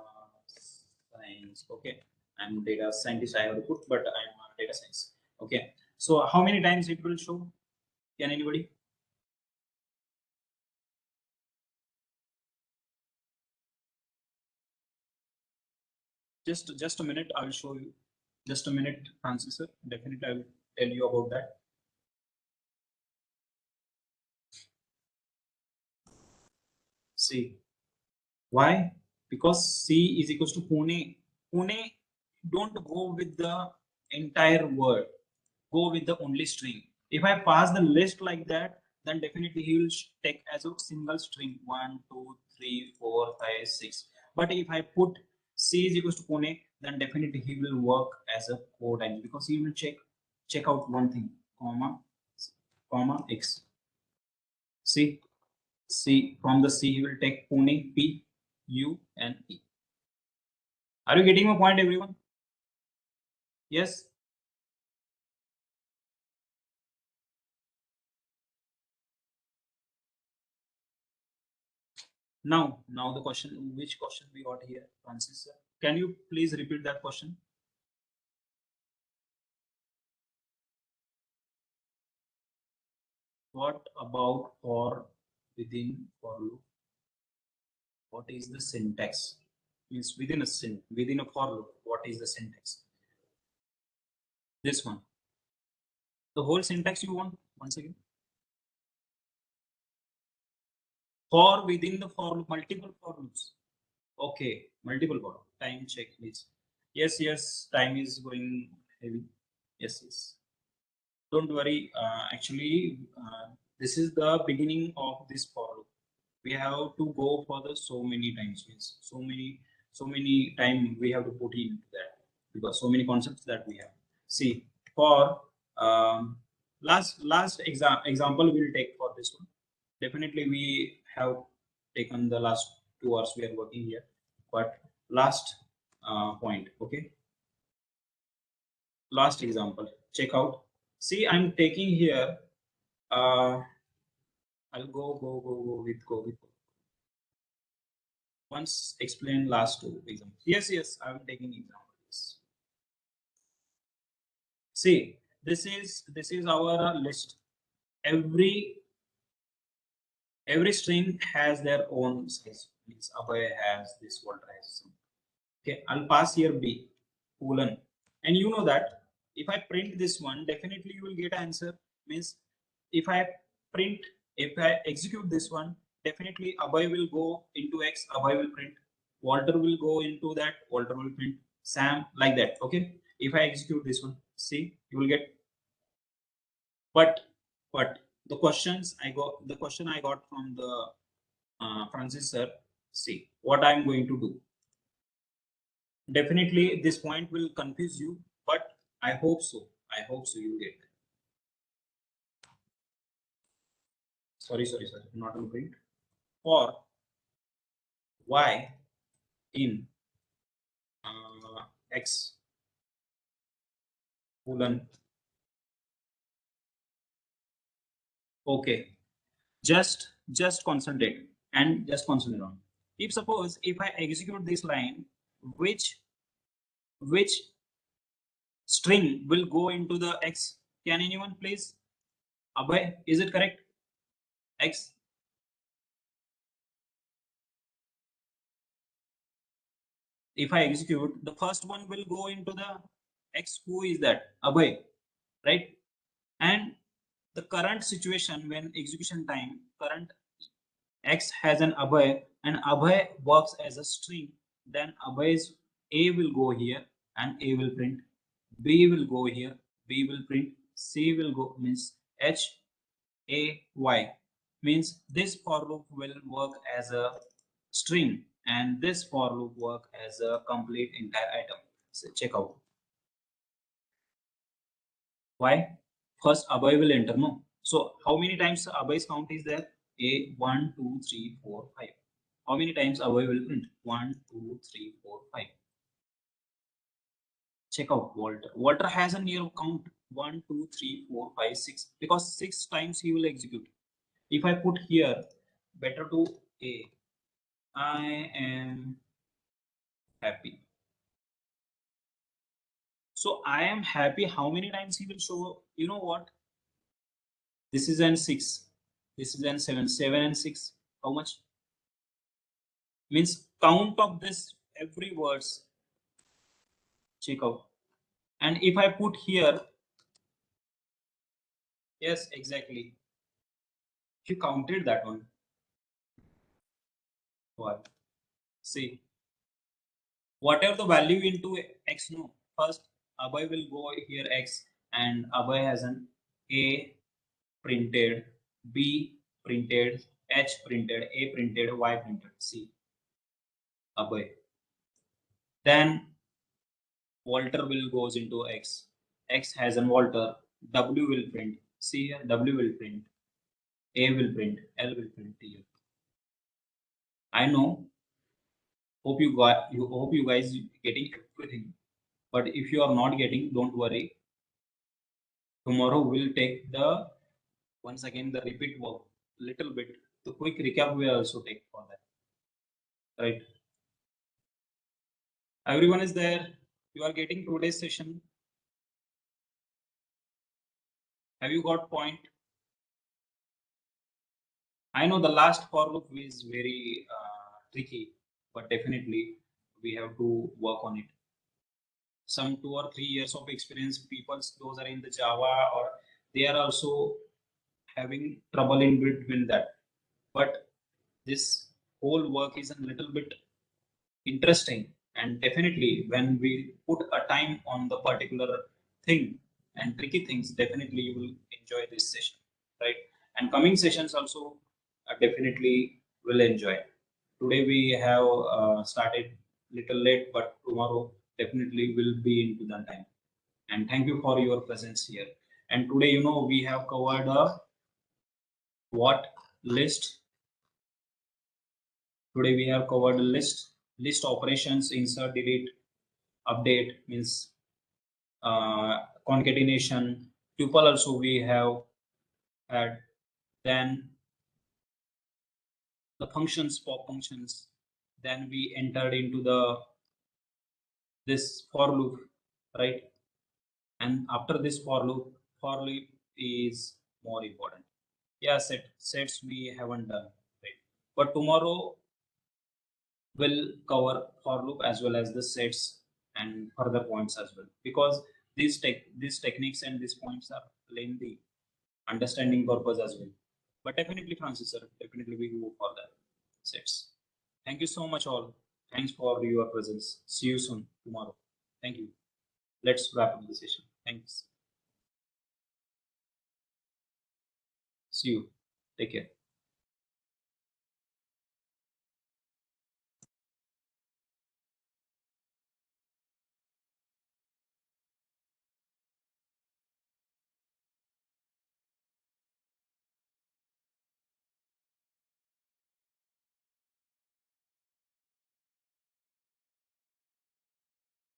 science. Okay, I'm data scientist. I have to put, but I'm data science. Okay, so how many times it will show? Can anybody? Just a minute. I will show you. Just a minute, Francis sir. Definitely, I will tell you about that. See, why? Because C is equals to Pune. Pune, don't go with the entire word. Go with the only string. If I pass the list like that, then definitely he will take as a single string 1, 2, 3, 4, 5, 6. But if I put C is equals to Pune, then definitely he will work as a code, because he will check out one thing, comma comma X. C. From the C he will take Pune, P, U and E. Are you getting my point, everyone? Yes. Now the question, which question we got here, Francis sir? Can you please repeat that question? What about for within for loop? What is the syntax? Means within a for loop, what is the syntax? This one. The whole syntax you want once again? For within the for loop, multiple for loops. Okay, multiple for loop. Time check, please. Yes, time is going heavy. Yes. Don't worry. Actually, this is the beginning of this for loop. We have to go for the so many times. Means so many time we have to put into that because so many concepts that we have. See, for last example we'll take for this one. Definitely we have taken the last 2 hours we are working here, but last point. Okay, last example. Check out. See, I'm taking here. I'll go with. Once explain last 2 examples. Yes, I'm taking examples. See, this is our list. Every string has their own size. Means Abhay has this, Walter has some. Okay, I'll pass here B, colon, and you know that if I print this one, definitely you will get answer. Means if I execute this one, definitely Abhay will go into X, Abhay will print. Walter will go into that, Walter will print. Sam, like that. Okay, if I execute this one, see, you will get. But the question I got from the Francis sir. See what I'm going to do. Definitely this point will confuse you, but I hope so you get. Sorry, not on print. For y in x colon. Okay, just concentrate on. If suppose if I execute this line, which string will go into the X? Can anyone please? Abhay, is it correct? X. If I execute, the first one will go into the X. Who is that? Abhay, right? And the current situation when execution time, current X has an Abhay and Abhay works as a string, then Abhay's A will go here and A will print. B will go here, B will print. C will go, means H A Y, means this for loop will work as a string and this for loop work as a complete entire item. So check out. Why? First Abhay will enter, no? So how many times Abhay's count is there? A 1, 2, 3, 4, 5. How many times Abhay will print? 1, 2, 3, 4, 5. Check out Walter. Walter has a near count 1, 2, 3, 4, 5, 6 because 6 times he will execute. If I put here, better to A. I am happy. So I am happy. How many times he will show? You know what? This is an 6. This is an 7. 7 and 6. How much? Means count of this every words. Check out. And if I put here, yes, exactly. You counted that one. What? See, whatever the value into X, no. First, Abhay will go here X, and Abhay has an A printed, B printed, H printed, A printed, Y printed. See, Abhay. Then Walter will goes into X. X has an Walter. W will print. See here, W will print, A will print, L will print here. I know. Hope you guys getting everything. But if you are not getting, don't worry. Tomorrow we'll take the once again the repeat work little bit. The quick recap we also take for that. Right. Everyone is there. You are getting today's session. Have you got point? I know the last for loop is very tricky, but definitely we have to work on it. Some 2 or 3 years of experience people, those are in the Java, or they are also having trouble in between that. But this whole work is a little bit interesting, and definitely when we put a time on the particular thing and tricky things, definitely you will enjoy this session, right? And coming sessions also definitely will enjoy. Today we have started little late, but tomorrow definitely will be into the time. And thank you for your presence here. And today, we have covered a what list. Today we have covered a list operations, insert, delete, update, means concatenation, tuple also we have had. Then the functions, pop functions. Then we entered into this for loop, right? And after this for loop is more important. Yeah, sets we haven't done, right? But tomorrow we'll cover for loop as well as the sets and further points as well, because these techniques and these points are lengthy understanding purpose as well. But definitely, Francis sir, definitely we go for the sets. Thank you so much all. Thanks for your presence. See you soon tomorrow. Thank you. Let's wrap up the session. Thanks. See you. Take care.